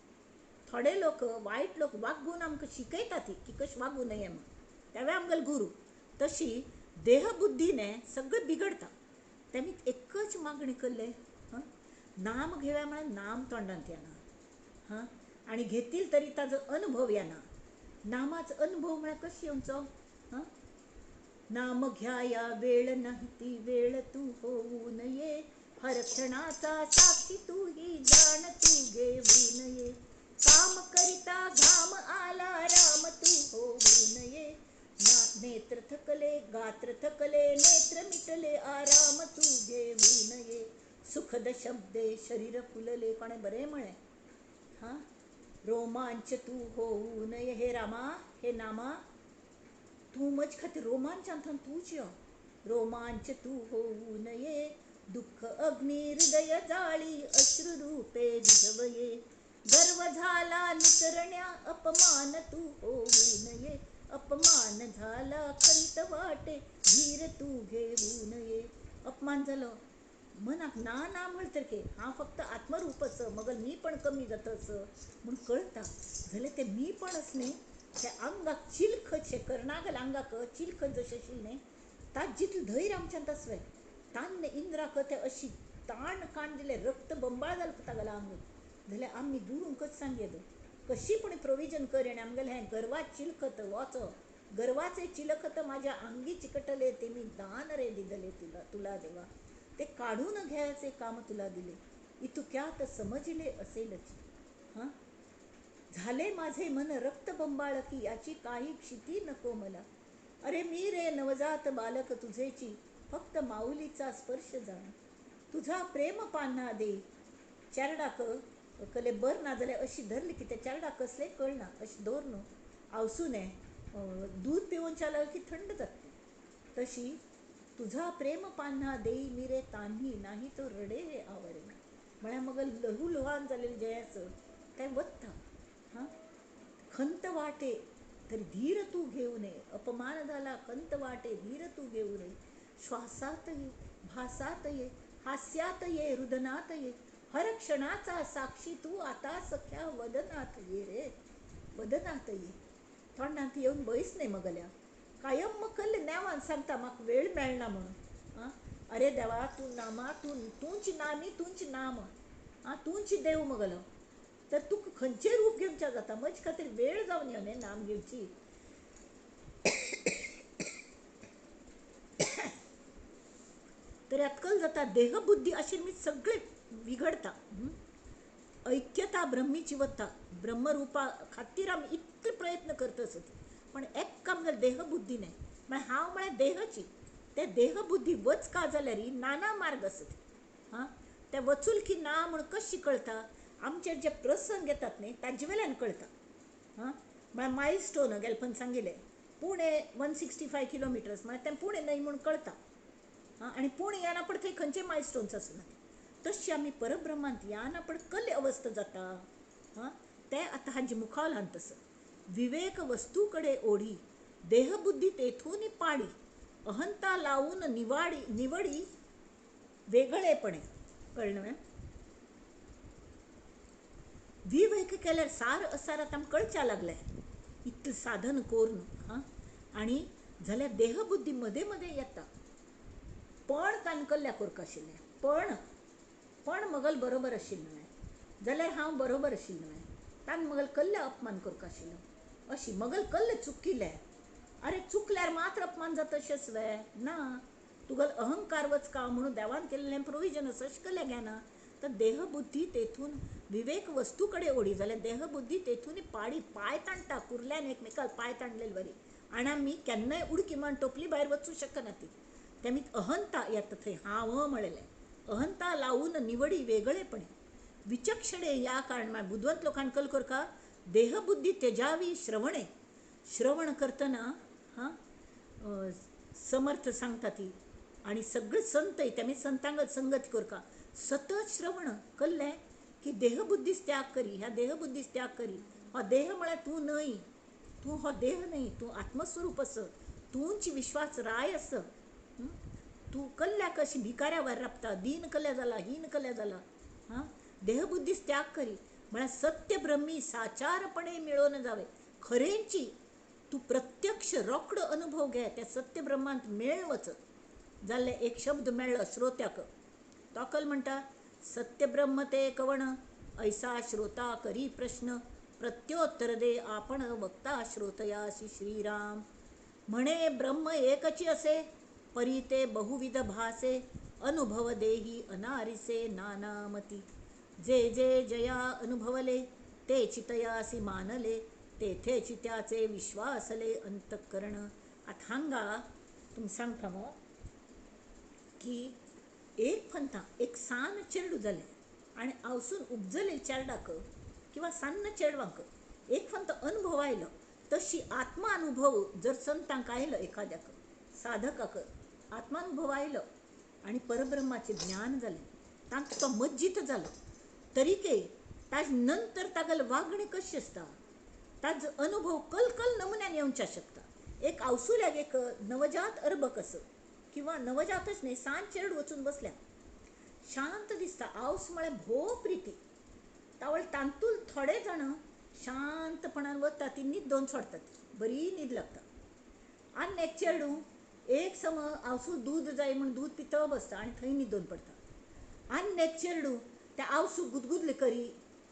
थोडे लोक वायट लोक वागून आमकां शिकयतात की कशें वागूं नये म्हण तेवे आमगेलो गुरू. तशी देहबुद्धीने सगळें बिगडता. तेमी एकच मागणी केल्ले नाम घेवया म्हळ्यार नाम तोंडांत येना आनी घेतील तरी ताजो अनुभव येना. नामाचो अनुभव म्हळ्यार कशें येवचो नाम घ्याया वेळ नाही ती वेळ तू होऊ नये हर क्षणाचा साक्षी तू ही जाण तू घेऊ नये काम करिता घाम आला राम तू होऊ नये नेत्र थकले गात्र थकले नेत्र मिटले आराम तू घेऊ नये सुखद शब्दे शरीर फुलले कोणे बरे म्हळे रोमांच तू होऊ नये हे रामा हे नामा तू मज खातीर रोमांचांतल्यान तूच यो रोमांच तू होऊ नये दुःख अग्नी हृदय जाळी अश्रुरूपे विझवये गर्व झाला निकरण्या अपमान तू होऊ नये अपमान झाला खंत वाटे धीर तू घेऊ नये. अपमान जालो मनाक ना ना म्हणतर के हांव फक्त आत्मरूपच मगल मी पण कमी जातस म्हूण कळटा जाल्यार ते मी पण न्ही ते अंगाक चिलखत शे कर्णागल अंगाक चिलखत जशें आशिल्लें ताच जितलें धैर्य आमच्यांत आसलें तान्न इंद्राक ते अशी ताण काण दिले रक्त बंबाळ जालें तागेलें आंग जाल्यार आमी दुरून कशें सांगेद कशी पण प्रोविजन कर आनी आमगेलें हें गर्वाच चिलखत वचो गर्वाचे चिलखत माझ्या अंगी चिकटले ते मी दान रे दिले तुला देवा ते काढून घ्यायचे काम तुला दिले इतक्यात समजले असेलच झाले माझे मन रक्तबंबाळ की याची काही क्षिती नको मला अरे मी रे नवजात बालक तुझेची फक्त माऊलीचा स्पर्श जाण तुझा प्रेम पान्हा दे चारडाक कले बर ना जाल्यार अशी धरली की ते चारडाक कसले कळना अशी दवर न्हू आवसू नये दूध पिवून चाललं की थंड जाते तशी तुझा प्रेम पान्हा देई मिरे तान्ही नाही तो रडे रे आवरे म्हळ्यार मग लहू लुहान जालेले जे आसा तें वत्ता खंत वाटे तरी धीर तू घेऊ नये अपमान झाला खंत वाटे धीर तू घेऊ नये श्वासात ये भासात ये हास्यात ये रुदनात ये हर क्षणाचा साक्षी तू आता सख्या वदनात ये रे वदनात ये तोंडांत येऊन बैस नाही मगल्या कायम मग कल्ले नेवान सांगता म्हाका वेळ मेळना म्हणून अरे देवा तू नामा तूंच नामी तूंच नाम तूंच देव मगलो तर तुका खंयचें रूप घेवचें जाता म्हजे खातीर वेळ जावन यो न्ही नाम घेवची तर अक्कल जाता देहबुद्धी आशिल्ली मी सगळे बिघडता ऐक्यता ब्रह्मीची वता ब्रह्मरूपा खातीर आमी इतले प्रयत्न करता आसत पण एक आमगेले देहबुद्धीने म्हळ्यार हांव म्हळ्यार देहची ते देहबुद्धी वच का जाल्यार नाना मार्ग आसत ते वचूल की ना म्हूण कशी कळटा आमचे जे प्रसंग येतात न्ही ताजे वेल्यान कळटा म्हळ्यार मायलस्टोन गेलपन सांगिल्लें पुणे 165 किलोमिटर्स म्हळ्यार तें पुणे न्हय म्हूण कळटा आनी पुणे येना पड थंय खंयचे मायलस्टोन्स आसना तशी आमी परब्रह्मांत याना पड कसली अवस्था जाता ते आतां हाजे मुखावलान तसं विवेक वस्तू कडे ओढी देहबुद्धी तेथून पाडी अहंता लावून निवडी वेगळेपणे कळलं विवेक केल्यार सार असारात आमकां कळच्या लागलें इतलें साधन करून आनी जाल्यार देहबुद्धी मदें मदें येता पण ताणें कल्ल्या करता आशिल्लें पण मगल बरोबर आशिल्लें न्हय जाल्यार हांव बरोबर आशिल्लें न्हय ताणें मगल कल्ल्या अपमान करता आशिल्लो अशी मगल कल्ले चुकिल्लें अरे चुकल्यार मात्र अपमान जाता अशेंच वे ना तुगल अहंकार वच का म्हणून देवान केल्लें प्रोविजन अशें केलें घेना तर देहबुद्धी तेथून विवेक वस्तू कडे ओढी जाल्यार देहबुद्धी तेथून पाडी पाय ताणटा कुर्ल्यान एकमेकाल पाय ताणलेले बरी आनी आमी केन्नाय उडकी म्हण टोपली भायर वचूं शकना ती तेमी अहंता येता थंय हांव म्हणलें अहंता लावून निवडी वेगळेपणे विचक्षणे या कारण बुद्धवंत लोकांनी कल करका देहबुद्धी तेजावी श्रवण करतना समर्थ सांगता ती आणि सगळे संत त्यामुळे संतांगत संगत करका सतत श्रवण कल्ले की देहबुद्धीस त्याग करी ह्या देहबुद्धीस त्याग करी हा देह म्हळ्यार तू नाही तू हो देह नाही तू आत्मस्वरूप अस तूंची विश्वास राय अस तू कल्ल्या कशी भिकाऱ्यावर राबता दीन कल्ल्या जाला हीन कल्ल्या जाला हां देहबुद्धीस त्याग करी म्हळ्यार सत्य ब्रह्मी साचारपणे मिळवून जावे खरेंची तू प्रत्यक्ष रोकडो अनुभव घे त्या सत्य ब्रह्मांत मेळवच जाल्ले एक शब्द मेळ्ळो श्रोत्याक तोकल म्हणटा सत्य ब्रह्म ते कवण ऐसा श्रोता करी प्रश्न प्रत्योत्तर दे आपण वक्ता श्रोतयासी श्रीराम म्हणे ब्रह्म एकची असे परी ते बहुविध भासे अनुभव देही अनारिसे नानामती जे जे जया अनुभवले ते चितयासी मानले तेथे चित्याचे विश्वासले अंतःकरण आता हांगा तुम सांगता मग की एक फंता एक सान चेडू जाले आणि आवसून उपजले चेरडाक किंवा सान्न चेडवांक एक फंत अनुभव आयलो तशी आत्मानुभव जर संतांक आयलो एखाद्याक साधकाक आत्मानुभव आयलो आणि परब्रह्माचे ज्ञान जालें तांकां तो मज्जित जालो तरीके ताज नंतर तागेल वागणे कशी असता ताज अनुभव कल नमुन्यान येवच्या शकता एक आवसुल्याक एक नवजात अर्भक असं किंवा नवजातच नाही सांज चेड वचून बसल्या शांत दिसता आवस म्हळ्यार भोव प्रिती तावळ तांतूल थोडे जाण शांतपणान वता ती न्हीद दोन सोडतात बरी न्हीद लागता आनी एक चेडू एक सम आवसू दूध जाय म्हण दूध पितो बसता आनी थंय न्हिदोन पडता आनी एक चेडू त्या आवसू गुदगुदले करी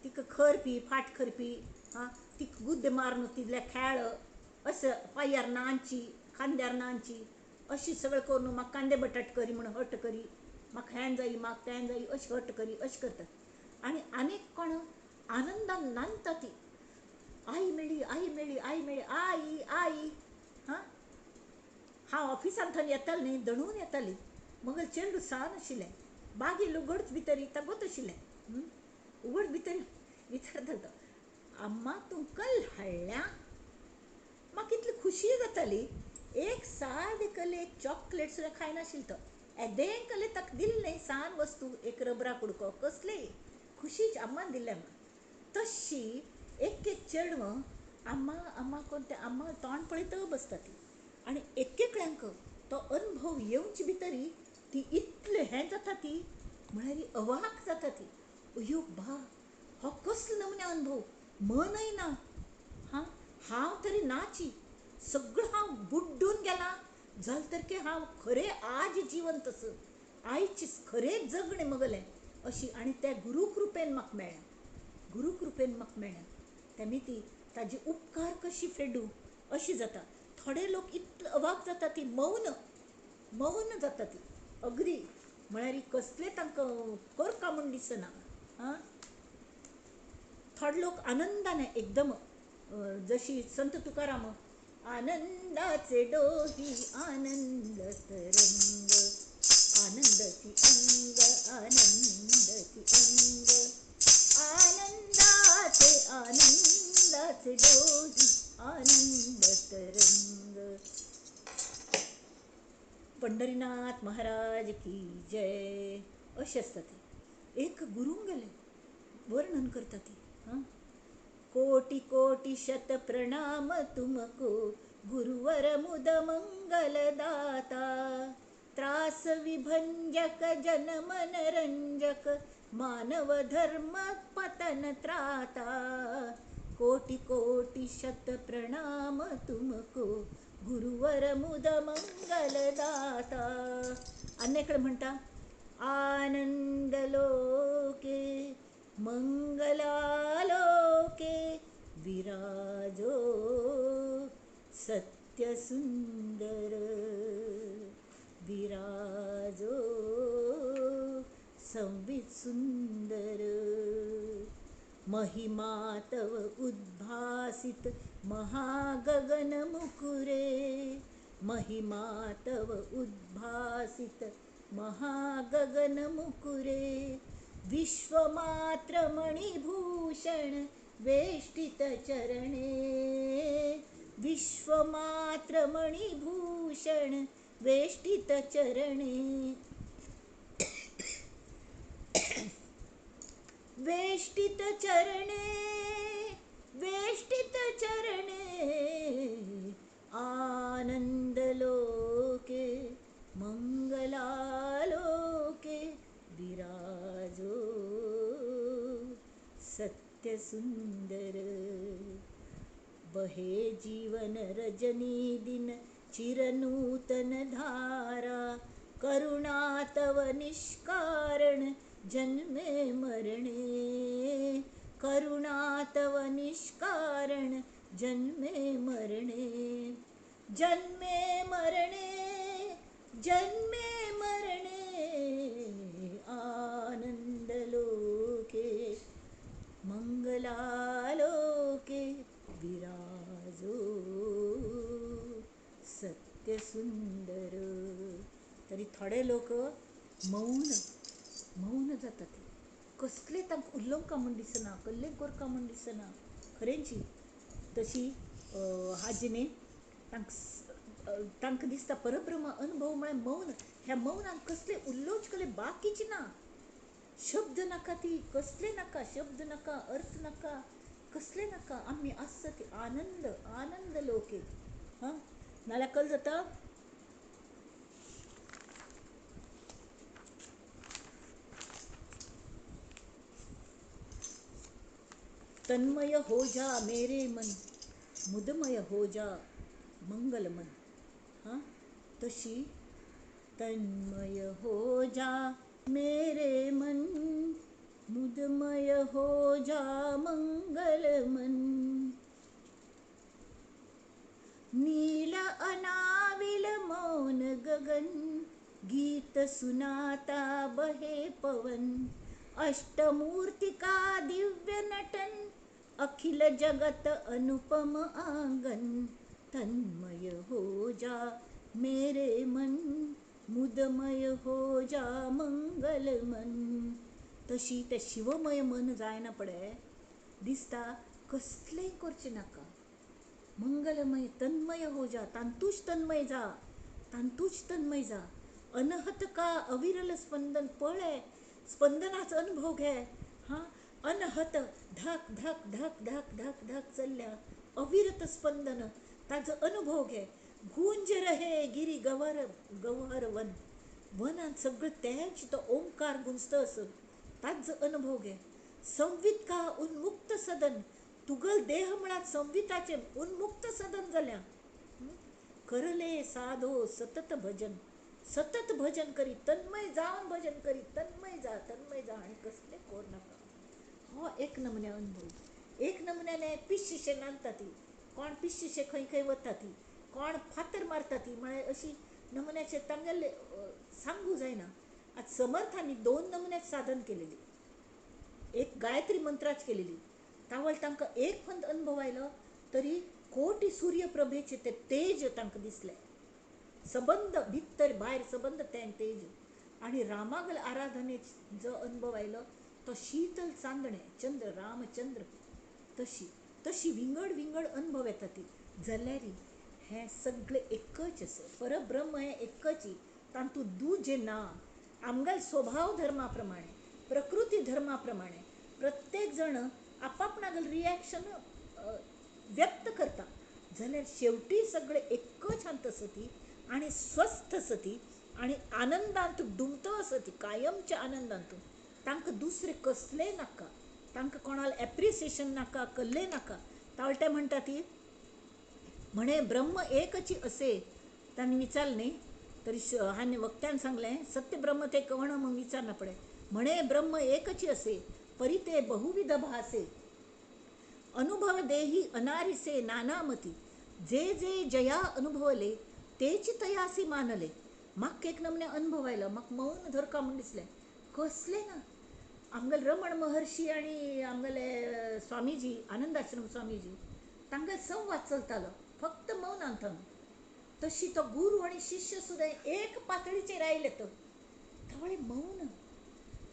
तिका खरपी फाट खरपी तिका गुद्दे मारून तितले खेळ असं पांयार नांची खांद्यार नांची अशी सगळं करून म्हाका कांदे बटाट करी म्हण हट करी म्हाका हें जायी म्हाका तें जायी अशी हट करी अशें करतात आनी आनीक कोण आनंदान नांदता ती आई मेळ्ळी आई मेळ्ळी आई मेळ्ळी आई आई हांव ऑफिसान थंय येतालें न्ही दणून येताली मग चेडू सान आशिल्लें बागी उगडच भितर तागोत आशिल्लें उगड भितर विचारता तो अम्मा तूं कल हाडल्या म्हाका इतली खुशी जाताली एक सादे कले एक चॉकलेट सुद्दां खायनाशिल्लो तो एदें कले ताका दिल्लें न्ही सान वस्तू एक रबरा कुडको कसलेय खुशीच अम्मान दिल्लें म्हाका तशी एक चेडवां अम्मा अम्मा कोण तें अम्मा तोंड पळयत बसता ती आनी एकेकल्यांक तो अनुभव येवचे भितरी ती इतलें हें जाता ती म्हळ्यार अवाक जाता ती अयो बा हो कसलो नमुने अनुभव मनय ना हांव तरी नाची सगळं हांव बुड्डून गेलां जाल्यार तर की हांव खरें आज जिवंत असो आयचे खरें जगणें मगलें अशी आनी त्या गुरुकृपेन म्हाका मेळ्ळें तेमी ती ताजी उपकार कशी फेडू अशी जाता थोडे लोक इतले अवाक जाता ती मौन जाता ती अगदी म्हळ्यार कसले तांकां करका म्हूण दिसना थोडे लोक आनंदाने एकदम जशी संत तुकाराम आनंदाचे डोही आनंद तरंग आनंदाची अंग आनंदाचे डोही आनंद तरंग पंढरीनाथ महाराज की जय अशी असता ती एक गुरूंग गेले वर्णन करता ती कोटि कोटि शत प्रणाम तुमको गुरुवर मुद मंगल दाता त्रास विभंजक जन मन रंजक मानव धर्म पतन त्राता कोटि कोटि शत प्रणाम तुमको गुरुवर मुद मंगल दाता अन्यकडे म्हणता आनंद लोके मंगलालोके विराजो सत्य सुंदर विराजो संवित सुंदर महिमा तव उद्भासित महागगन मुकुरे महिमा तव उद्भासित महागगन मुकुरे विश्वमात्र मणिभूषण वेष्टित चरणे विश्वमात्र मणिभूषण वेष्टित चरणे वेष्टित चरणे वेष्टित चरणे आनंदलोके मंगलालोके विराजो सत्य सुंदर बहे जीवन रजनी दिन चिरनूतन धारा करुणा तव निष्कारण जन्मे मरणे करुणा तव निष्कारण जन्मे मरणे जन्मे मरणे जन्मे मरणे आनंदलोके मंगलालोके विराजो सत्य सुंदर. तरी थोडे लोक मौन मौन जातात. कसले तांकां उल्लंक का म्हूण दिसना, कसले कोरका म्हूण दिसना खरेंची. तशी हाजीने तांकां दिसता परब्रह्म अनुभव म्हळ्यार मौन. ह्या मौनान कसले उल्लोच कसले बाकीचे ना. शब्द नाका, ती कसले नाका, शब्द नाका, अर्थ नाका, कसले नाका. आम्ही आसता ती आनंद आनंद लोके. हां नाल्यार कल जाता तन्मय हो जा मेरे मन, मुदमय हो जा मंगल मन. हां तशी तन्मय हो जा मेरे मन, मुदमय हो जा मंगल मन. नील अनाविल मौन गगन, गीत सुनाता बहे पवन. अष्टमूर्तिका दिव्य नटन, अखिल जगत अनुपम आंगन. तन्मय हो जा मेरे मन, मुदमय हो जा मंगल मन. तशी ते शिवमय मन जायना पडे दिसता. कसलेंय करचे नाका. मंगलमय तन्मय हो जा, तांतूच तन्मय जा, तांतूच तन्मय जा. अनहत का अविरल स्पंदन पळय, स्पंदनाचा अनुभव घे. हां अनहत धक धक धक धक धक धक चल्ल्या अविरत स्पंदन, ताचो अनुभव घे. गुंज रहे गिरी गवर गवहर वन, वनात सगळं तेच तो ओंकार गुंजत असत, ताचो अनुभव घे. संवित का उन्मुक्त सदन, तुगल देह म्हळ्यार संविताचे उन्मुक्त सदन जाल्या. करले साधो सतत भजन, सतत भजन करी, तन्मय जावन भजन करी, तन्मय जा आणि कसले कोर नाका. हो एक नमुन्या अनुभव. एक नमुन्याने पिश्शीशे नांदता ती, कोण पिश्शीशे खंय खंय वता ती, कोण फातर मारता ती. म्हळ्यार अशी नमुन्याचे तांगेले सांगू जायना. आज समर्थांनी 2 नमुन्यात साधन केलेली. एक गायत्री मंत्राच केलेली, तावळ तांकां एक फंत अनुभव आयलो तरी कोटी सूर्यप्रभेचे ते तेज तांकां दिसले. सबंद भितर भायर सबंद तेज. आणि रामागल आराधनेचो जो अनुभव आयलो तो शीतल चांदणे चंद्र रामचंद्र. तशी तशी विंगड विंगड अनुभव येता ती. जाल्यार हे सगळे एकच आसा. परब्रह्म हे एकच, तांतू दुजे ना. आमगेल स्वभाव धर्मा प्रमाणे, प्रकृती धर्मा प्रमाणे प्रत्येक जण आपापणागल रिॲक्शन व्यक्त करता. जाल्यार शेवटी सगळे एकच शांत असती आणि स्वस्थ असती आणि आनंदांत डुंबतो असती, कायमच्या आनंदांत. तांकां दुसरे कसले नाका, तांकां कोणाला एप्रिसिएशन नाका, कसले नाका. तावटे म्हणटा ती म्हणे ब्रह्म एकची असे. तांणी विचारलं न्ही तरी हाने वक्त्यान सांगलें सत्य ब्रह्म ते कवण मग विचारना पडे. म्हणे ब्रह्म एकची असे, परिते बहुविध भासे, अनुभव देही अनारिसे नानामती. जे जे जया अनुभवले तेची तयासी मानले. म्हाका एक नमुने अनुभव आयलो, म्हाका मौन धरका म्हूण दिसलें. कसले ना. आमगेले रमण महर्षी आणि आमगेले स्वामीजी आनंदाश्रम स्वामीजी तांगेले संवाद चलतालो फक्त मौनांतन. तशी तो गुरु आणि शिष्य सुद्धा एक पातळीचेर आयले. थोडे मौन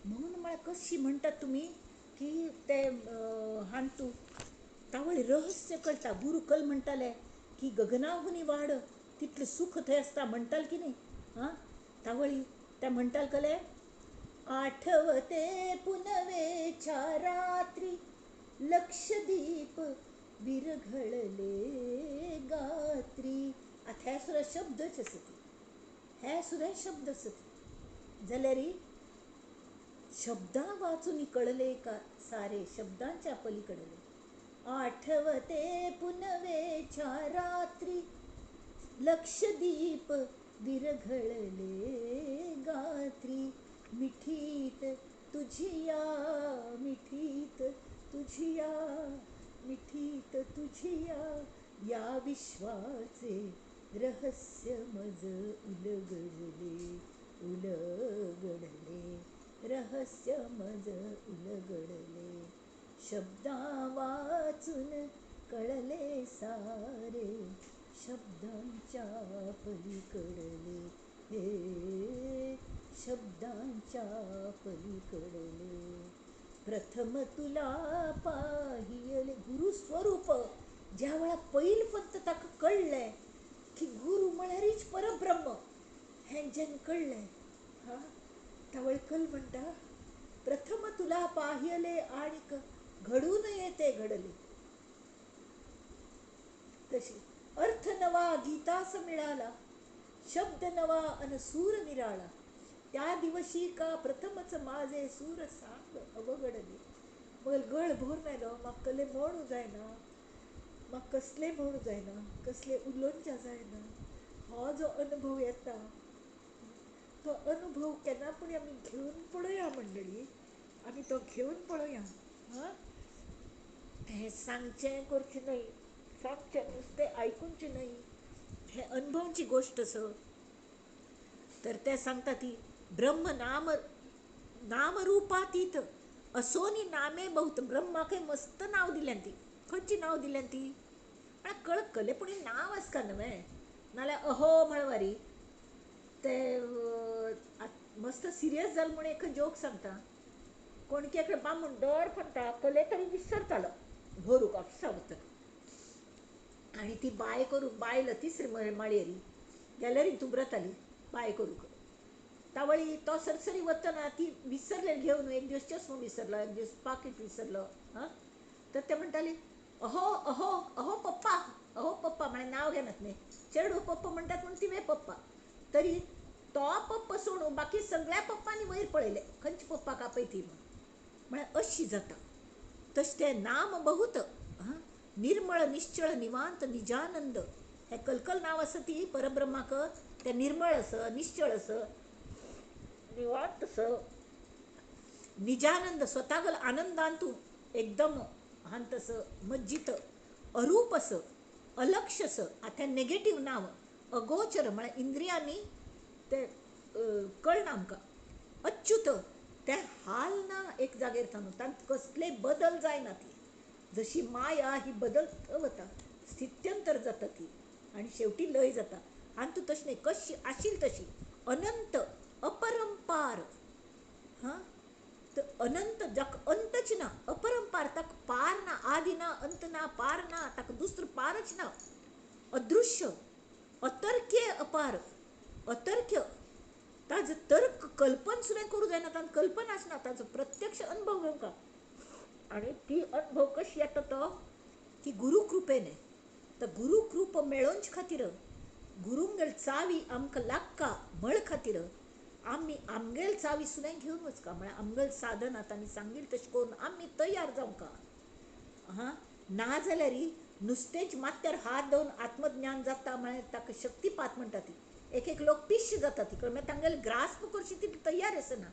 मौन म्हळ्यार कशी म्हणटात तुमी की ते हांतू तावळे रहस्य कळटा. गुरु कल म्हणटाले की गगनाहुनी वाड तितलं सुख थंय आसता म्हणटाल की न्ही हां तावळी त्या म्हणटाल कले आठवते पुनवेच्या रात्री लक्षदीप विरघळले गात्री. आता हे सुद्धा शब्दच असत हे सुद्धा शब्द असत जाल्यार शब्दां वाचून कळले का सारे शब्दांच्या पलीकडले. आठवते पुनवेच्या रात्री लक्षदीप विरघळले गात्री. मिठीत तुझिया मिठीत तुझिया मिठीत तुझिया या विश्वाचे रहस्य मज उलगडले उलगडले रहस्य मज उलगडले. शब्दा वाचून कळले सारे शब्दांच्या पलीकडले हे शब्दांच्या पलीकडले. प्रथम तुला पाहिले गुरुस्वरूप ज्या वेळा पैलपंत ताका कळलें की गुरु म्हळ्यारच परब्रह्म हें जेन्ना कळलें हां तावळ कल म्हणटा प्रथम तुला पाहिले आणिक घडून येते घडले. तशी अर्थ नवा गीतास मिळाला शब्द नवा अन सूर निराळा. त्या दिवशी का प्रथमच माझे सूर सांग अवघडले. मग गळ भोर नायलो म्हाका कसले म्हणू जायना म्हाका कसले म्हणू जायना कसले उलोवच्या जायना. हो जो अनुभव येता तो अनुभव केन्ना पूण आमी घेवन पळोवया मंडळी आमी तो घेवन पळोवया हां. हें सांगचें करचें न्हय सांगचें नुस्तें आयकूनचें न्हय हें अनुभवची गोश्ट आसा. तर ते सांगता ती ब्रह्म नाम नामरूपातीत असोनी नामे बहुत. ब्रह्माक मस्त नांव दिलें ती खंयची नांव दिलें ती म्हळ्यार कळकले पूण नांव आसता न्हय नाल्यार अहो म्हणवारी ते मस्त सिरियस जाल म्हणून एक जोक सांगता. कोणके कडेन बामूण दर म्हणटा कले तरी विसरतालो भरूक ऑफिसा वता आनी ती बाय करूंक बायल तिसरे माळयेर गेल्यार तुबरताली बाय करूंक. तावळी तो सरसरी वतना ती विसरले घेवन एक दिवस चश्मो विसरलो एक दिवस पाकीट विसरलो हां. तर ते म्हणटाली अहो अहो अहो पप्पा म्हळ्यार नांव घेनात न्ही चेडूं पप्पा म्हणटात म्हणून तिवे पप्पा. तरी तो पप्पा सोडून बाकी सगळ्या पप्पांनी वयर पळयले खंयचे पप्पाक आपयती म्हणून. म्हळ्यार अशी जाता तशें तें नाम बहुत हां. निर्मळ निश्चळ निवांत निजानंद हें कलकल नांव आसा ती परब्रह्माक तें निर्मळ आसा निश्चळ आसा निवांत आसा निजानंद स्वतागल आनंदान तूं एकदम हांत आसा मज्जित अरूप आसा अलक्ष आसा. आतां नेगेटीव नांव अगोचर म्हळ्यार इंद्रियांनी ते कळना आमकां. अच्युत ते हालना एक जागेर थांबून तांत कसले बदल जायना ती जशी माया ही बदलत वता स्थित्यंतर जाता ती आनी शेवटी लय जाता. आनी तूं तशी न्ही कशी आशिल्ली तशी अनंत अपरंपार हां. तर अनंत जाका अंतच ना अपरंपार ताका पार ना आदि ना अंत ना पार ना ताका दुसरो पारच ना. अदृश्य अतर्क्य अपार अतर्क्य ताजो तर्क कल्पन सुद्दां करूं जायना तांकां कल्पनाच ना ताजो प्रत्यक्ष अनुभव घेवंक. आनी ती अनुभव कशी येता तो की गुरू कृपेन. तर गुरू कृप मेळोवचे खातीर गुरूंगेल चावी आमकां लागता म्हळ खातीर आमी आमगेल चावी सुद्दां घेवन वचका म्हळ्यार आमगेल साधनात आमी सांगिल्लें तशें करून आमी तयार जावंका हां. नाजाल्यार नुस्तेंच माथ्यार हात दवरून आत्मज्ञान जाता म्हळ्यार ताका शक्तीपात म्हणटा ती एक एक लोक पिश्य जाता ती कळ्ळें मागीर तांगेले ग्रास्प करची ती तयार आसना.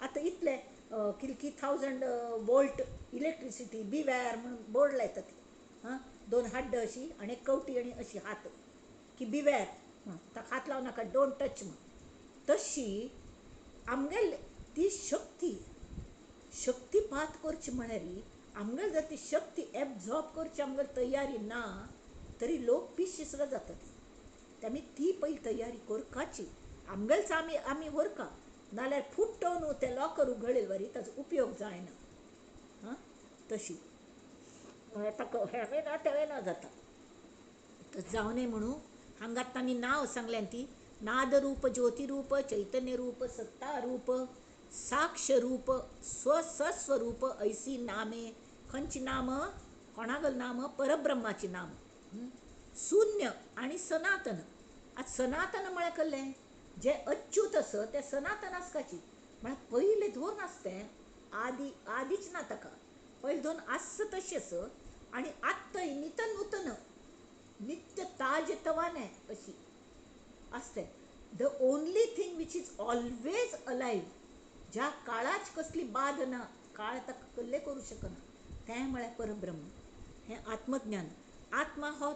आतां इतले कितकी 1000 वोल्ट इलेक्ट्रिसिटी बिवॅर म्हणून बोर्ड लायता ती हां 2 हाड्डां अशी आनी एक कवटी आनी अशी हात की बिवॅर ताका हात लावं नाका डोंट टच म्हणून. तशी आमगेल ती शक्तीपात करची म्हळ्यार आमगेल जर ती शक्ती एब्झॉर्ब करची आमगेल तयारी ना तरी लोक पिश्य सुद्दां जाता ती. आमी ती पयली तयारी करपाची आमगेलच आमी व्हरका नाल्यार फुट्टो न्हू ते लॉकर उगडले वरी ताजो उपयोग जायना हां. तशी ताका हें ना तेवें ना जाता. तर जावं न्ही म्हणून हांगा तांणी नांव सांगल्यान ती नाद रूप ज्योती रूप चैतन्य रूप सत्ता रूप साक्ष रूप सस्वरूप ऐसी नामे खंयची नाम कोणागल नाम परब्रह्माची नाम शून्य आणि सनातन आज सनातन म्हळ्यार कळ्ळें जे अच्युत आसा तें सनातन आसपाची म्हळ्यार पयले धोन आसतें आदीच ना ताका पयले धोन आस तशें आसा आनी आत्ताय नित नूतन नित्य ताज तवाने अशी असते the only thing which is always alive ज्या काळाच कसली बाध ना काळ ताका कसले करूं शकना तें म्हळ्यार परब्रह्म हें आत्मज्ञान आत्मा हो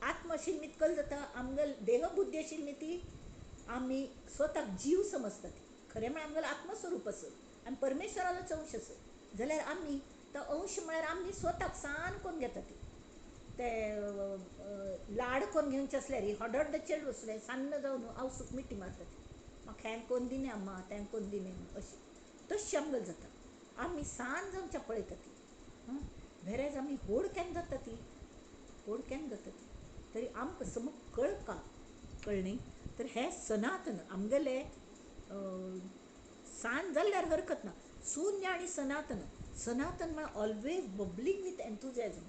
आत्म अशिल्ली कल जाता आमगेल देहबुद्धी आशिल्ली ती आमी स्वताक जीव समजता ती खरें म्हळ्यार आमगेलो आत्मस्वरूप आसा आमी परमेश्वराचोच अंश आसा जाल्यार आमी तो अंश म्हळ्यार आमी स्वताक सान करून घेता ती ते लाड करून घेवचे असल्यार हॉडड द चिल्ड असले सान्न जावन हांव सूख मिठी मारता ती म्हाका हें करून दिलें अम्मा तें करून दिलें अशें तशें आमगेलें जाता आमी सान जावच्या पळयता ती वेरेज आमी व्हड केन्ना जाता ती व्हड केन्ना जाता ती तरी आमकां समज कळका कळ्ळें तर हें सनातन आमगेलें सान जाल्यार हरकत ना शून्य आनी सनातन सनातन म्हळ्यार ऑलवेज बबलींग वीथ एन्थुजियाजम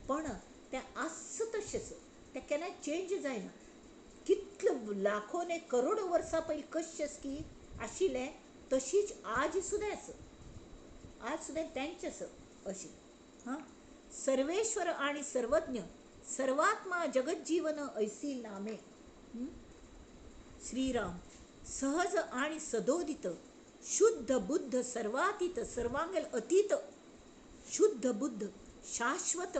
पण तें आस तशेंच तें केन्नाय चेंज जायना कितले लाखो ने करोडो वर्सां पयलीं कशें की आशिल्लें तशीच आज सुद्दां आसा आज सुद्दां तेंच आसा अशी सर्वेश्वर आणि सर्वज्ञ सर्वात्मा जगज्जीवन ऐसी नामे श्रीराम सहज आणि सदोदित शुद्ध बुद्ध सर्वातीत सर्वांगेल अतीत शुद्ध बुद्ध शाश्वत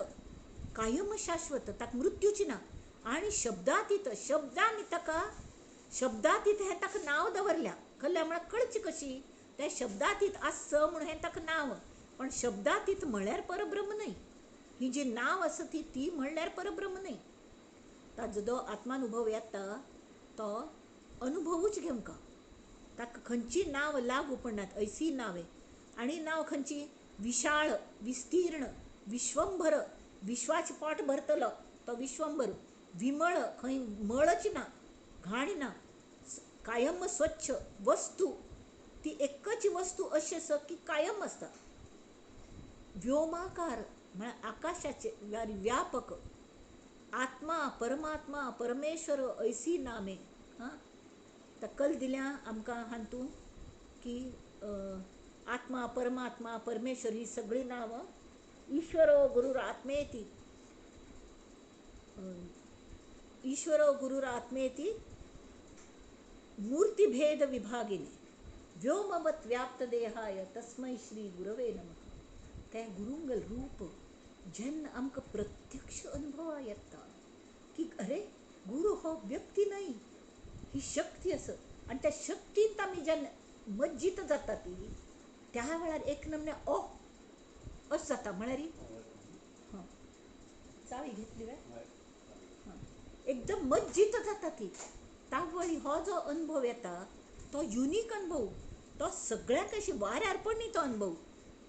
कायम शाश्वत ताका मृत्यूची ना आणि शब्दातीत शब्दांनी ताका शब्दातीत हें ताका नांव दवरल्या कळ्ळें म्हळ्यार कळची कशी तें शब्दातीत आस म्हणून हें ताका नांव पण शब्दातीत म्हळ्यार परब्रह्म न्हय ही जी नांव आसा ती म्हणल्यार परब्रह्म न्हय ताजो जो आत्मानुभव येता तो अनुभवूच घेवंका ताका खंयची नांव लागू पडनात ऐसी नावे आनी नांव खंयची विशाळ विस्तीर्ण विश्वंभर विश्वाचे पोट भरतलो तो विश्वंभर विमळ खंय मळच ना घाण ना कायम स्वच्छ वस्तू ती एकच वस्तू अशी आसा की कायम आसता व्योमाकार म्हळ्यार आकाशाचे व्यापक आत्मा परमात्मा परमेश्वर ऐसी नामे तकल दिल्या आमकां हातूं की आत्मा परमात्मा परमेश्वर ही सगळीं नांवां ईश्वरो गुरुरात्मेति ईश्वरो गुरुरात्मेति मूर्तिभेद विभागिनी व्योमवत व्याप्त देहाय तस्मै श्री गुरवे नमः तें गुरुंगल रूप जेन्ना आमकां प्रत्यक्ष अनुभवा येता की अरे गुरु हो व्यक्ती न्हय ही शक्ती आसा आनी त्या शक्तींत आमी जेन्ना मज्जित जाता ती त्या वेळार एक नमने अशें जाता म्हळ्यार चावी घेतली काय एकदम मज्जित जाता ती तावळी हो जो अनुभव येता तो युनीक अनुभव तो सगळ्यांक अशी वाऱ्यार पडनी तो अनुभव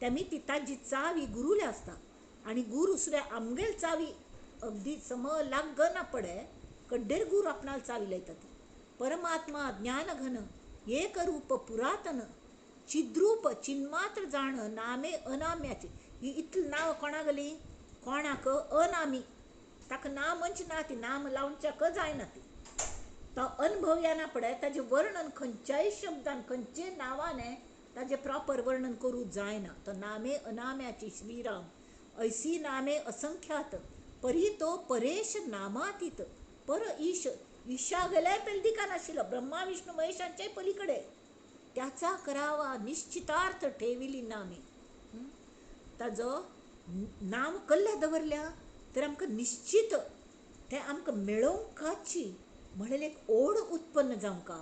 तेमी ती ताजी चावी गुरुले आसता आनी गुरु सुद्दां आमगेल चावी अगदी सम लाग ना पडे कड्डेर गुरु आपणाल चावी लायता ती परमात्मा ज्ञानघन एक रूप पुरातन चिद्रूप चिन्मात्र जाण नामे अनाम्याचे ही इतली नांव कोणागली कोणाक अनामी ताका नाम मंच ना ती नाम लावच्याक जायना ती तो अनुभव येना पळय ताजें वर्णन खंयच्याय शब्दान खंयच्याय नांवाने ताजें प्रॉपर वर्णन करूं जायना तो नामे अनाम्याची श्रीराम ऐसी नामे असंख्यात परी तो परेश नामातीत पर ईश ईशा गेल्यार पयलीं दिकान आशिल्लो ब्रह्मा विष्णू महेशांचे पलीकडे त्याचा करावा निश्चितार्थ ठेविली नामे ताजो नांव कसलें दवरल्या तर आमकां निश्चित तें आमकां मेळोवंकाची म्हणल्यार एक ओड उत्पन्न जावंका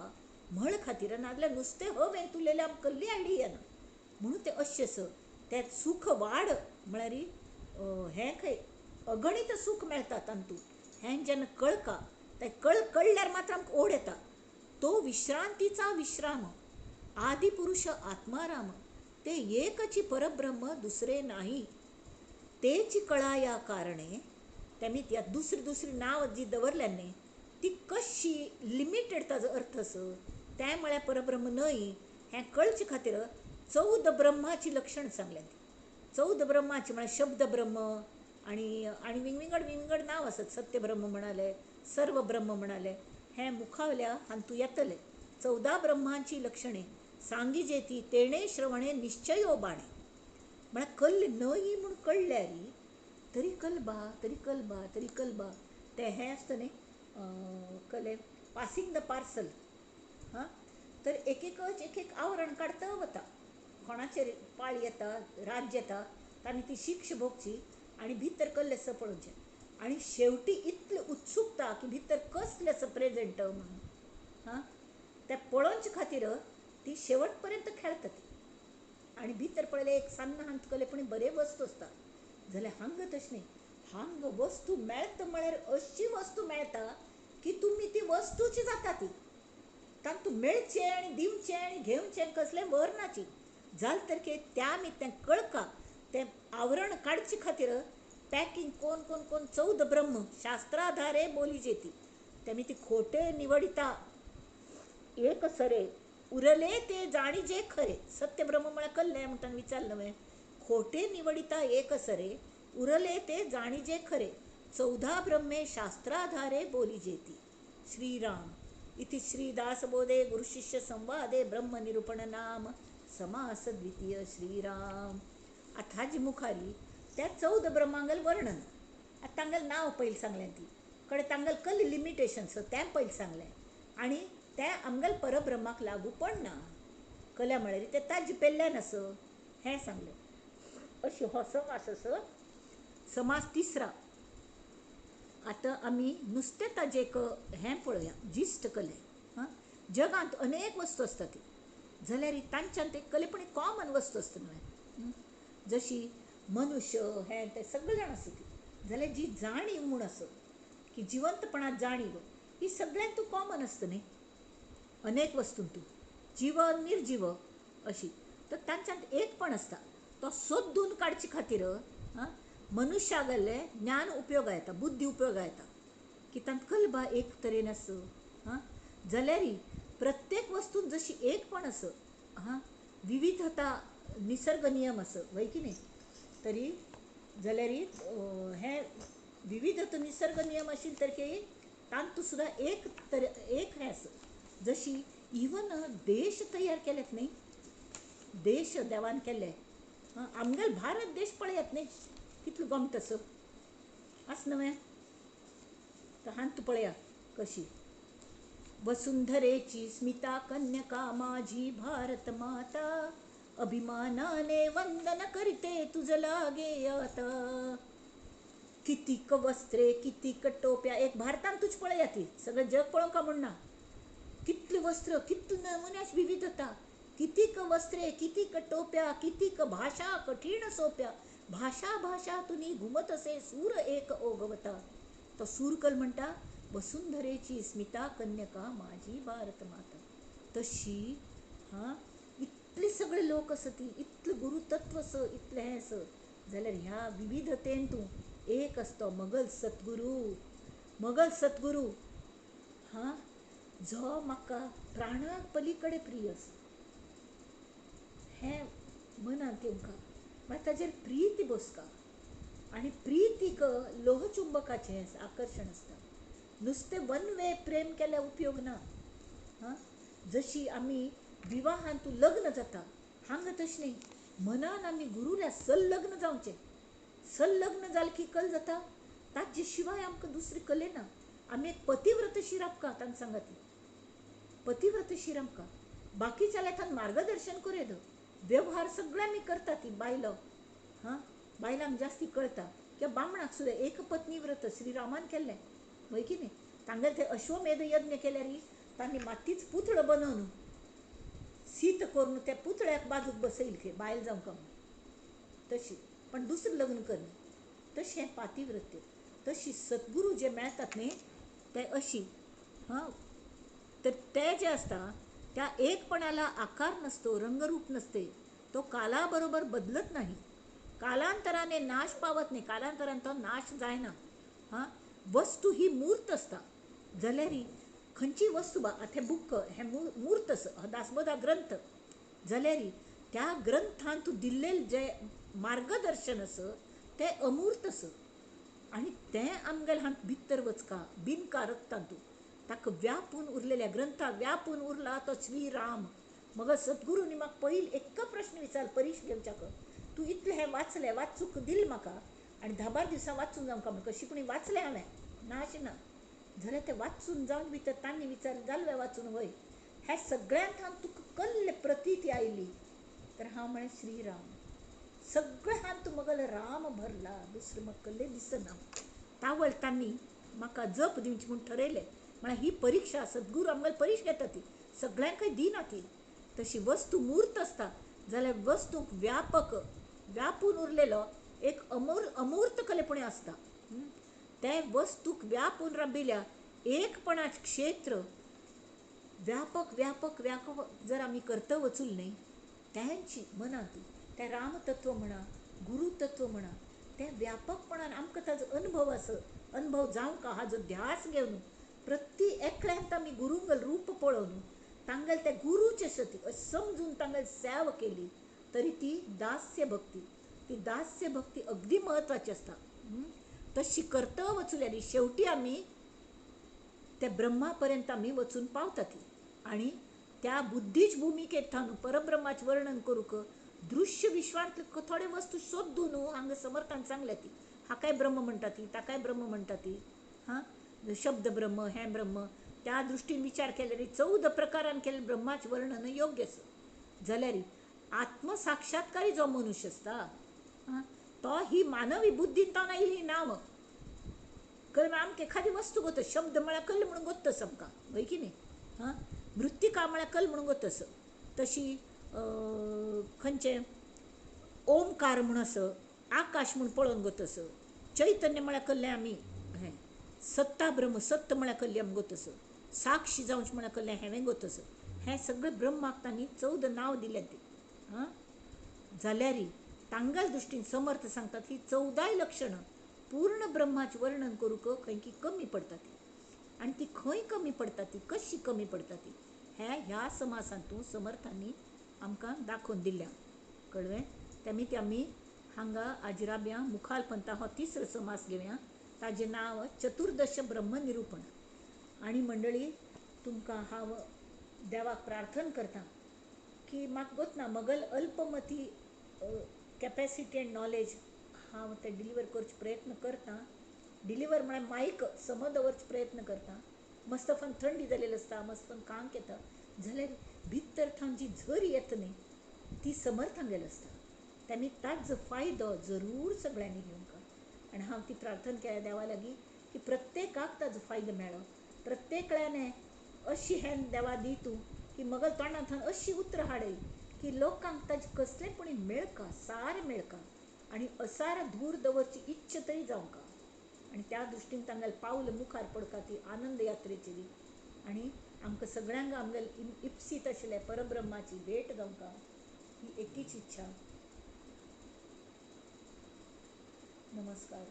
म्हळ खातीर नाजाल्यार नुस्तें हवें तुलेलें आमकां कसली आयडिया ना म्हणून तें अशें आसा तें सूख वाड म्हळ्यार हें खंय अगणित सूख मेळटा तातूंत हें जेन्ना कळका तें कळल्यार मात्र आमकां ओड येता तो विश्रांतीचा विश्राम आदिपुरुष आत्माराम ते एकची परब्रह्म दुसरे नाही तेची कळा या कारणे तेमी दुसरी नांव जी दवरल्यार न्ही ती कशी लिमिटेड ताजो अर्थ असो त्या म्हळ्यार परब्रह्म न्हय हें कळचे खातीर 14 ब्रह्माची लक्षण सांगल्यात. 14 ब्रह्माची म्हळ्यार शब्द ब्रह्म आणि आणि विंगड नांव आसत. सत्य ब्रह्म म्हणाले, सर्व ब्रह्म म्हणाले. हें मुखावल्या हांतू येतले. 14 ब्रह्माची लक्षणे सांगी जेती तेणे श्रवणे निश्चयो बाणे. म्हळ्यार कल्ल न्हय म्हूण कळल्यार तरी कलबा तें हें आसता न्ही कले पासिंग द पार्सल. हां तर एक आवरण काडता वता. कोणाचेर पाळ येता, राज्य येता, तांणी ती शिक्षा भोगची आनी भितर कसलें आसा पळोवचें. आनी शेवटी इतली उत्सुकता की भितर कसलें आसा प्रेझेंट म्हणून. हां तें पळोवचे खातीर ती शेवट पर्यंत खेळटा ती. आनी भितर पळयलें एक सन्न हांत कले पूण बरे वस्तू आसता जाल्यार हांगा तशें न्ही. हांगा वस्तू मेळटा म्हळ्यार अशी वस्तू मेळटा की तुमी ती वस्तूची जाता ती. तांतूं मेळचें आनी दिवचें आनी घेवचें कसलें वर्णाची जालें तर त्या तें कळका तें आवरण काडचे खातीर पॅकिंग कोण कोण कोण 14 ब्रह्म शास्त्राधारे बोली जेती तेमी ती खोटे निवडिता एक सरे उरले ते जाणी जे खरे. सत्य ब्रह्म म्हळ्यार कल्लें म्हणटा विचारलें हांवें. खोटे निवडिता एक सरे उरले ते जाणी जे खरे. 14 ब्रह्मे शास्त्राधारे बोली जेती. श्रीराम इति श्रीदासबोधे गुरुशिष्य संवादे ब्रह्मनिरूपण नाम समास द्वितीय श्रीराम. आता हाजी मुखारी त्या 14 ब्रह्मांगल वर्णन. आता तांगल नाव पयलीं सांगलें ती कडे तांगल कल लिमिटेशन्स तें पयलीं सांगलें आनी तें आमगेल परब्रह्माक लागू पडना. कल्या म्हळ्यार तें ताजे पेल्ल्यान आस हें सांगलें. अशी हो समास आस. समास तिसरा. आतां आमी नुस्तें ताजें एक हें पळोवया जिस्ट कले. हां जगांत अनेक वस्तू आसता ती जाल्यार तांच्यान ते कले पूण कॉमन वस्तू आसता न्हय. जशी मनुष्य हें तें सगळे जाण आसा ती जाल्यार जी जाणीव म्हूण आसत की जिवंतपणांत जाणीव ही सगळ्यांतू कॉमन आसता न्ही. अनेक वस्तूंतू जीव निर्जीव अशी तर तांच्यात एकपण आसता. तो सोदून काडचे खातीर मनुश्या गेल्ले ज्ञान उपयोगा येता, बुद्धी उपयोगा येता की तांत कल्बा एक तरेन आस. जाल्यार प्रत्येक वस्तून जशी एकपण आस विविधता निसर्ग नियम आस वय की न्ही. तरी जाल्यार हें विविधता निसर्ग नियम आशिल्ले तरी तांतू सुद्दां एक हें आस. जशी इवन देश तयार केलेत न्ही. देश देवान केले. आमगेल भारत देश पळयात न्ही कितलो गोमट आस न्हय. तर हांतू पळया कशी वसुंधरेची स्मिता कन्यका माझी भारत माता अभिमानाने वंदन करते तुझ लागे आता. कितीक वस्त्रे कितीक टोप्या एक भारतान तुझ पळया ती सगळं जग पळोवंका म्हणना. कितले वस्त्र कितले नमुन्याची विविधता. कितीक वस्त्रे कितीक टोप्या कितीक भाषा कठीण सोप्या. भाषा भाषा तुनी घुमत असे सूर एक ओगवता. तो सूरकल म्हणटा वसुंधरेची स्मिता कन्यका माझी भारत माता. तशी इतले सगळे लोक असती इतले गुरुतत्व स इतले हें स जाल्यार ह्या विविधतेन तूं एक असतो मगल सद्गुरू जो म्हाका प्राणाक पलीकडे प्रिय आसा. हें मनांत येवंका मागीर ताजेर प्रीती बसका आनी प्रीतीक लोहचुंबकाचें आकर्शण आसता. नुस्तें वन वे प्रेम केल्यार उपयोग ना. जशी आमी विवाहांतू लग्न जाता हांगा तशें न्ही. मनान आमी गुरुल्या संलग्न जावचें. संलग्न जालें की कल जाता ताजे शिवाय आमकां दुसरी कले ना. आमी एक पतिव्रतशीर आमकां तांकां सांगात पतिव्रतशीर आमकां बाकी जाल्यार तांकां मार्गदर्शन करेद. व्यवहार सगळे आमी करता ती बायलो. बायलांक जास्ती कळटा किंवा बामणाक सुद्दां एक पत्नी व्रत श्रीरामान केल्लें वय की न्ही. तांगेले ते अश्वमेध यज्ञ केल्यार तांणी मातीच पुतळो बनोवन सीत करून त्या पुतळ्याक बाजूक बसयले बायल जावंका म्हणून. तशी पण दुसरें लग्न करना तशें पातिव्रत्य. तशी सद्गुरू जे मेळटात न्ही ते अशी तर ते जे आसता त्या एकपणाला आकार नसतो, रंगरूप नसते. तो कालाबरोबर बदलत नाही. कालांतराने नाश पावत नाही. कालांतराने तो नाश जायना. वस्तू ही मूर्त असता. जाल्यार खंयची वस्तू बा आतां हें बुक्क हें मूर्त हो दासबोधा ग्रंथ जाल्यार त्या ग्रंथान तूं दिल्लें जें मार्गदर्शन तें अमूर्त आनी तें आमगेल्या हात भितर वचका बिनकारक तातूं ताका व्यापून उरलेल्या ग्रंथाक व्यापून उरला तो श्रीराम. मग सद्गुरूनी म्हाका पयलीं एक्क प्रश्न विचार परीक्ष घेवच्याक, तूं इतलें हें वाचलें वाचूंक दिलें म्हाका आनी 10-12 दिसां वाचून जावं म्हणून कशी पूण वाचलें हांवें ना अशें ना जाल्यार तें वाचून जावन भितर तांणी विचार जालें वाचून वय हें सगळ्यांत हांव तुका कसले प्रतीती आयली तर हांव म्हळें श्रीराम. सगळें हात तूं मगल राम भरला दुसरें म्हाका कसलें दिसना. तावळ तांणी म्हाका जप दिवची म्हूण ठरयलें. म्हळ्यार ही परिक्षा सद्गुरू आमगेली परीक्षा घेता ती सगळ्यांकय दिना ती. तशी वस्तू मूर्त आसता जाल्यार वस्तूक व्यापक व्यापून उरलेलो एक अमूर्तकलेपणी आसता. ते वस्तूक व्यापून राबिल्या एकपणाचें क्षेत्र व्यापक व्यापक व्यापक जर आमी करता वचूल न्ही तेंची मनांत तें रामतत्व म्हणा गुरुतत्व म्हणा तें व्यापकपणान आमकां ताजो अनुभव जावंक हाजो ध्यास घेवन प्रती एकल्यांत आमी गुरूंगल रूप पळोवन तांगेल ते गुरूचे सती समजून तांगेल सेवा केली तरी ती दास्य भक्ती. ती दास्य भक्ती अगदी म्हत्वाची आसता. तशी करता वचूल्यार शेवटी आमी त्या ब्रह्मा पर्यंत आमी वचून पावता ती. आनी त्या बुद्धीच भुमिकेंत थावन परब्रह्माचें वर्णन करूंक दृश्य विश्वांतले थोडे वस्तू सोदूं न्हू हांगा समर्थान सांगल्या ती हाकाय ब्रह्म म्हणटा ती ताकाय ब्रह्म म्हणटा ती. शब्द ब्रह्म हें ब्रह्म त्या दृश्टीन विचार केल्यार 14 प्रकारान केलें ब्रह्माचें वर्णन योग्य आसा. जाल्यार आत्मसाक्षात्कारी जो मनुष्य आसता तो ही मानवी बुद्धीन तावन आयली ना मग कळ्ळें. आमकां एखादी वस्तू गोत शब्द म्हळ्यार कल्ल म्हणून गोत्तस आमकां हय की न्ही. मृत्तिका म्हळ्यार कल्ल म्हणून गोत्तस. तशी खंयचें ओमकार म्हणून आस आकाश म्हणून पळोवन गोतस. चैतन्य म्हळ्यार कसलें आमी हें सत्ता ब्रह्म सत्त म्हळ्यार कसली आमी गोतस. साक्षी जावचें म्हळ्यार कसलें हें गोतस. हें सगळें ब्रह्माक तांणी 14 नांव दिलें ती. जाल्यार तांगेल दृश्टीन समर्थ सांगतात ही 14 लक्षणां पूर्ण ब्रह्माचें वर्णन करूंक खंय की कमी पडटा ती. आनी ती खंय कमी पडटा ती कशी कमी पडटा ती हें ह्या समासांतूं समर्थांनी आमकां दाखोवन दिल्या. कळ्ळें. तेमी आमी हांगा आजिराब्या मुखाल पंथा हो 3रो समास घेवया. ताजें नांव चतुर्दश ब्रह्मनिरूपण. आनी मंडळी तुमकां हांव देवाक प्रार्थना करतां की म्हाका गोतना मगल अल्पमती कॅपेसिटी एंड नॉलेज हांव तें डिलिवर करचे प्रयत्न करतां. डिलिवर म्हळ्यार मायक समज दवरचे प्रयत्न करतां. मस्तफान थंडी जालेली आसता मस्तफान कांक येता जाल्यार भितर थावन जी झर येता न्ही ती समर्थांगेली आसता. तेमी ताचो फायदो जरूर सगळ्यांनी घेवंक. आनी हांव ती प्रार्थना केल्या देवा लागीं की प्रत्येकाक ताजो फायदो मेळो. प्रत्येकल्यान अशी हें देवा दी तूं की मगल तोंडांतल्यान अशी उतरां हाडय की लोकांक ताजें कसलेंपणी मेळका सार मेळका आनी असार दूर दवरची इच्छा तरी जावंका. आनी त्या दृश्टीन तांगेल पावल मुखार पडका ती आनंद यात्रेची दी. आनी आमकां सगळ्यांक आमगेल इप्सीत आशिल्ल्या परब्रह्माची भेट जावंका ही एकच इच्छा. नमस्कार.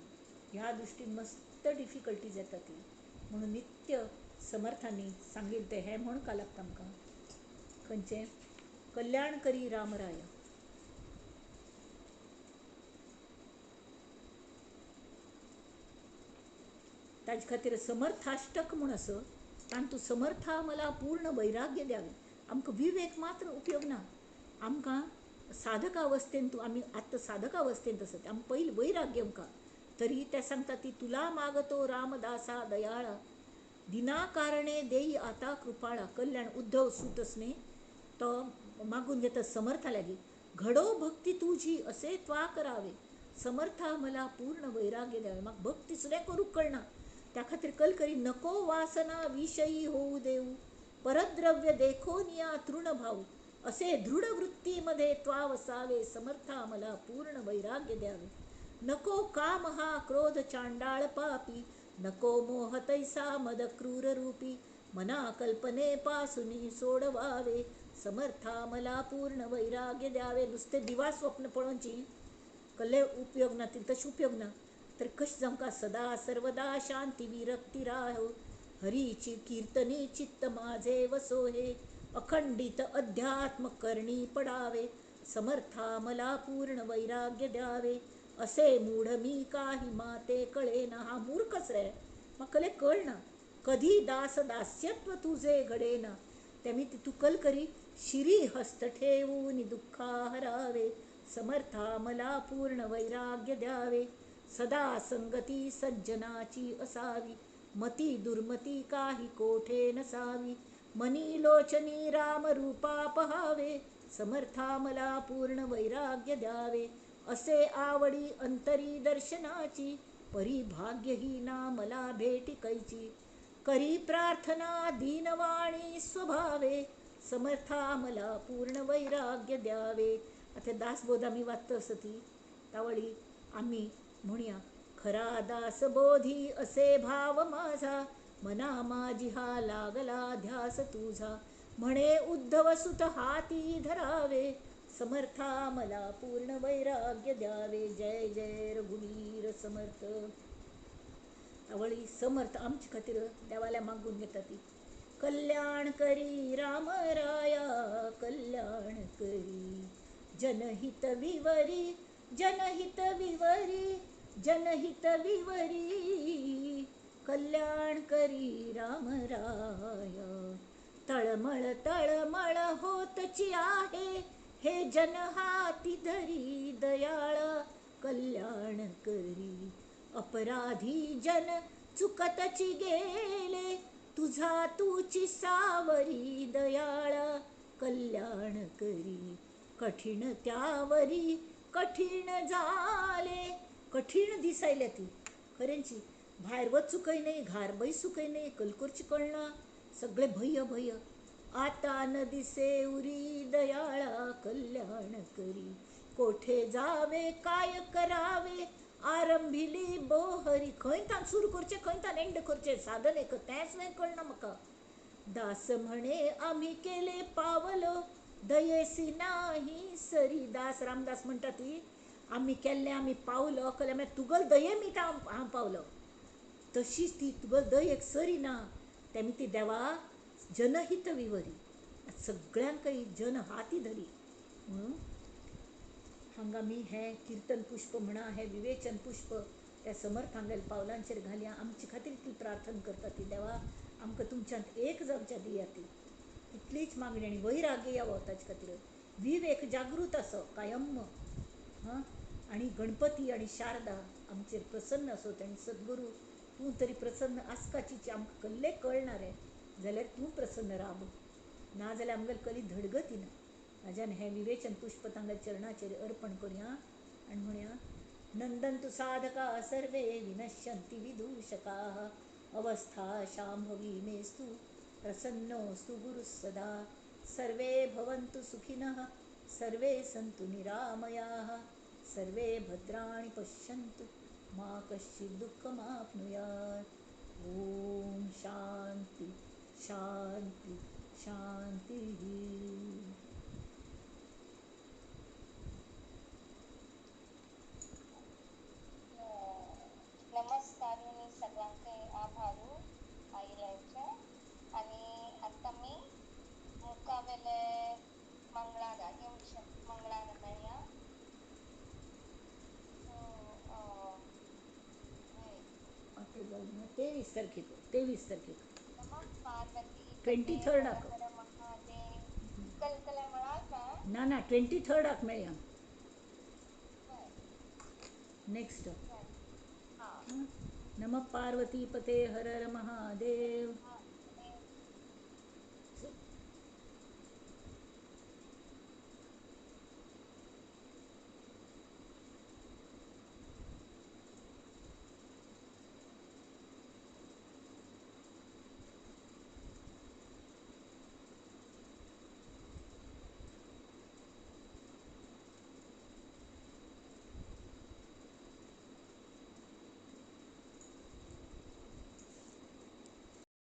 ह्या दृश्टीन मस्त डिफिकल्टीज येता ती म्हणून नित्य समर्थांनी सांगिल्लें तें हें म्हणूंक लागता आमकां खंयचें कल्याण करी रामराय. ताजे खातीर समर्थाष्टक म्हूण आस तातूंत समर्था मला पूर्ण वैराग्य द्यावे. आमकां विवेक मात्र उपयोग ना. आमकां साधकावस्थेंत आमी आतां साधकावस्थेंत आसत आमी पयलीं वैराग्य घेवंका तरी ते सांगता ती तुला मागतो रामदासा दयाळा दिनाकारणे देई आता कृपाळा. कल्याण उद्धव सुतस न्ही तो मागून घेता समर्था लागीं घडो भक्ती तुझी असे त्वा करावे समर्था मला पूर्ण वैराग्य द्यावे. म्हाका भक्ती सुद्दां करूंक कळना त्या खातीर कल करी नको वासना विषयी होऊ देऊ परद्रव्य देखो निया तृण भाऊ असे दृढ वृत्तीमध्ये त्वा वसावे समर्था मला पूर्ण वैराग्य द्यावे. नको काम हा क्रोध चांडाळ पापी नको मोह तैसा मद क्रूर रूपी मना कल्पने पासुनी सोडवावे समर्था मला पूर्ण वैराग्य द्यावे. नुसते दिवा स्वप्न पळोवची कसले उपयोग ना तशी उपयोग ना तर कशें जावंका सदा सर्वदा शांती विरक्ती राहो हरीची कीर्तनी चित्त माझे वसोहे, अखंडित अध्यात्म करणी पडावे, समर्था मला पूर्ण वैराग्य द्यावे. असे मूढ मी काही माते कळेना. हा मूर्खच रे, मग कले कळ ना. कधी दास दास्यत्व तुझे घडेना, त्यामी तू कल करी शिरी हस्त ठेवून दुःखा हरावे, समर्था मला पूर्ण वैराग्य द्यावे. सदा संगती सज्जनाची असावी, मती दुर्मती काही कोठे नसावी. मनी लोचनी राम रूपा पहावे, समर्था मला पूर्ण वैराग्य द्यावे. असे आवडी अंतरी दर्शनाची, परी भाग्यहीना मला भेटी कैची. करी प्रार्थना दीनवाणी स्वभावे, समर्था मला पूर्ण वैराग्य द्यावे. आता दासबोध आम्ही वाचतो असती त्यावेळी आम्ही म्हणूया, खरा दासबोधी असे भाव माझा, मना माझी हा लागला ध्यास तुझा. म्हणे उद्धव सुत हाती धरावे, समर्था मला पूर्ण वैराग्य द्यावे. जय जय रघुवीर समर्थ. त्यावेळी समर्थ आमची खातीर देवाला मागून घेता ती. कल्याण करी राम राया, कल्याण करी जनहित विवरी, जनहित विवरी, जनहित विवरी. कल्याण करी राम राया, तळमळ तळमळ होतची आहे, हे जन हाती धरी दयाळ. कल्याण करी अपराधी जन चुकतची गेले, तुझा तूची सावरी दयाळ. कल्याण करी कठीण त्यावरी कठीण झाले. कठीण दिसायला ती खऱ्यांची, बाहेर वचूकही नाही, घार बैसूकही नाही, कलकुरची कळना, सगळे भय भय. आता न दिसे उरी दयाळा, कल्याण करी कोठे जावे काय करावे. आरंभिली बोहरी, खंय तान सुरू करचे खंय तान एंड करचे, साधन एक तेच नाही कळना म्हाका. दास म्हणे आम्ही केले पावलो, दयेसी नाही सरी. दास रामदास म्हणटा ती आम्ही केल्ले आम्ही पावलो, कले मागीर तुगल दये मी हांव पावलो. तशीच ती तुगल दयेक सरी ना. तेमी ती देवा जनहित विवरी, सगळ्यांक जन हाती धरी म्हणून हांगा मी हे कीर्तन पुष्प म्हणा, हे विवेचन पुष्प त्या समर्थांगेल पावलांचेर घालया. आमचे खातीर ती प्रार्थना करता ती देवा आमकां तुमच्यांत एक जावच्या दिया ती. इतलीच मागणी आनी वैराग्य यावो ताचे खातीर. विवेक जागृत असो कायम. हां, आणि गणपती आणि शारदा आमचेर प्रसन्न असोत. आनी सद्गुरू तूं तरी प्रसन्न आसकाची आमकां कसले कळना रे, जाल्यार तूं प्रसन्न राब, ना जाल्यार आमगेली कली धडगती ना. हाज्यान हें विवेचन पुष्प तांगेल्या चरणाचेर अर्पण करुया आनी म्हणया, नंदन्तु साधका सर्वे विनश्यन्ति विदूषकाः, अवस्था शाम्भवी मेस्तु प्रसन्नोऽस्तु गुरुः सदा. सर्वे भवन्तु सुखिनः, सर्वे सन्तु निरामयाः, सर्वे भद्राणि पश्यन्तु, मा कश्चित् दुःखमाप्नुयात्. ॐ शान्ति शान्ति शान्तिः. नमस्कारोनी सगळ्यांचे आभारू आयल्याचे. आणि आता मी मुकावेले मंगळारा येऊन मंगळारा मेळया. आता जाऊ ना 23 तारखेक, 23 तारखेक नमः पार्वती 23rd हर हर महादेव. कलकला मळात ना ना 23rd मेळया बरं. नेक्स्ट. हां नमः पार्वती पते हर हर महादेव.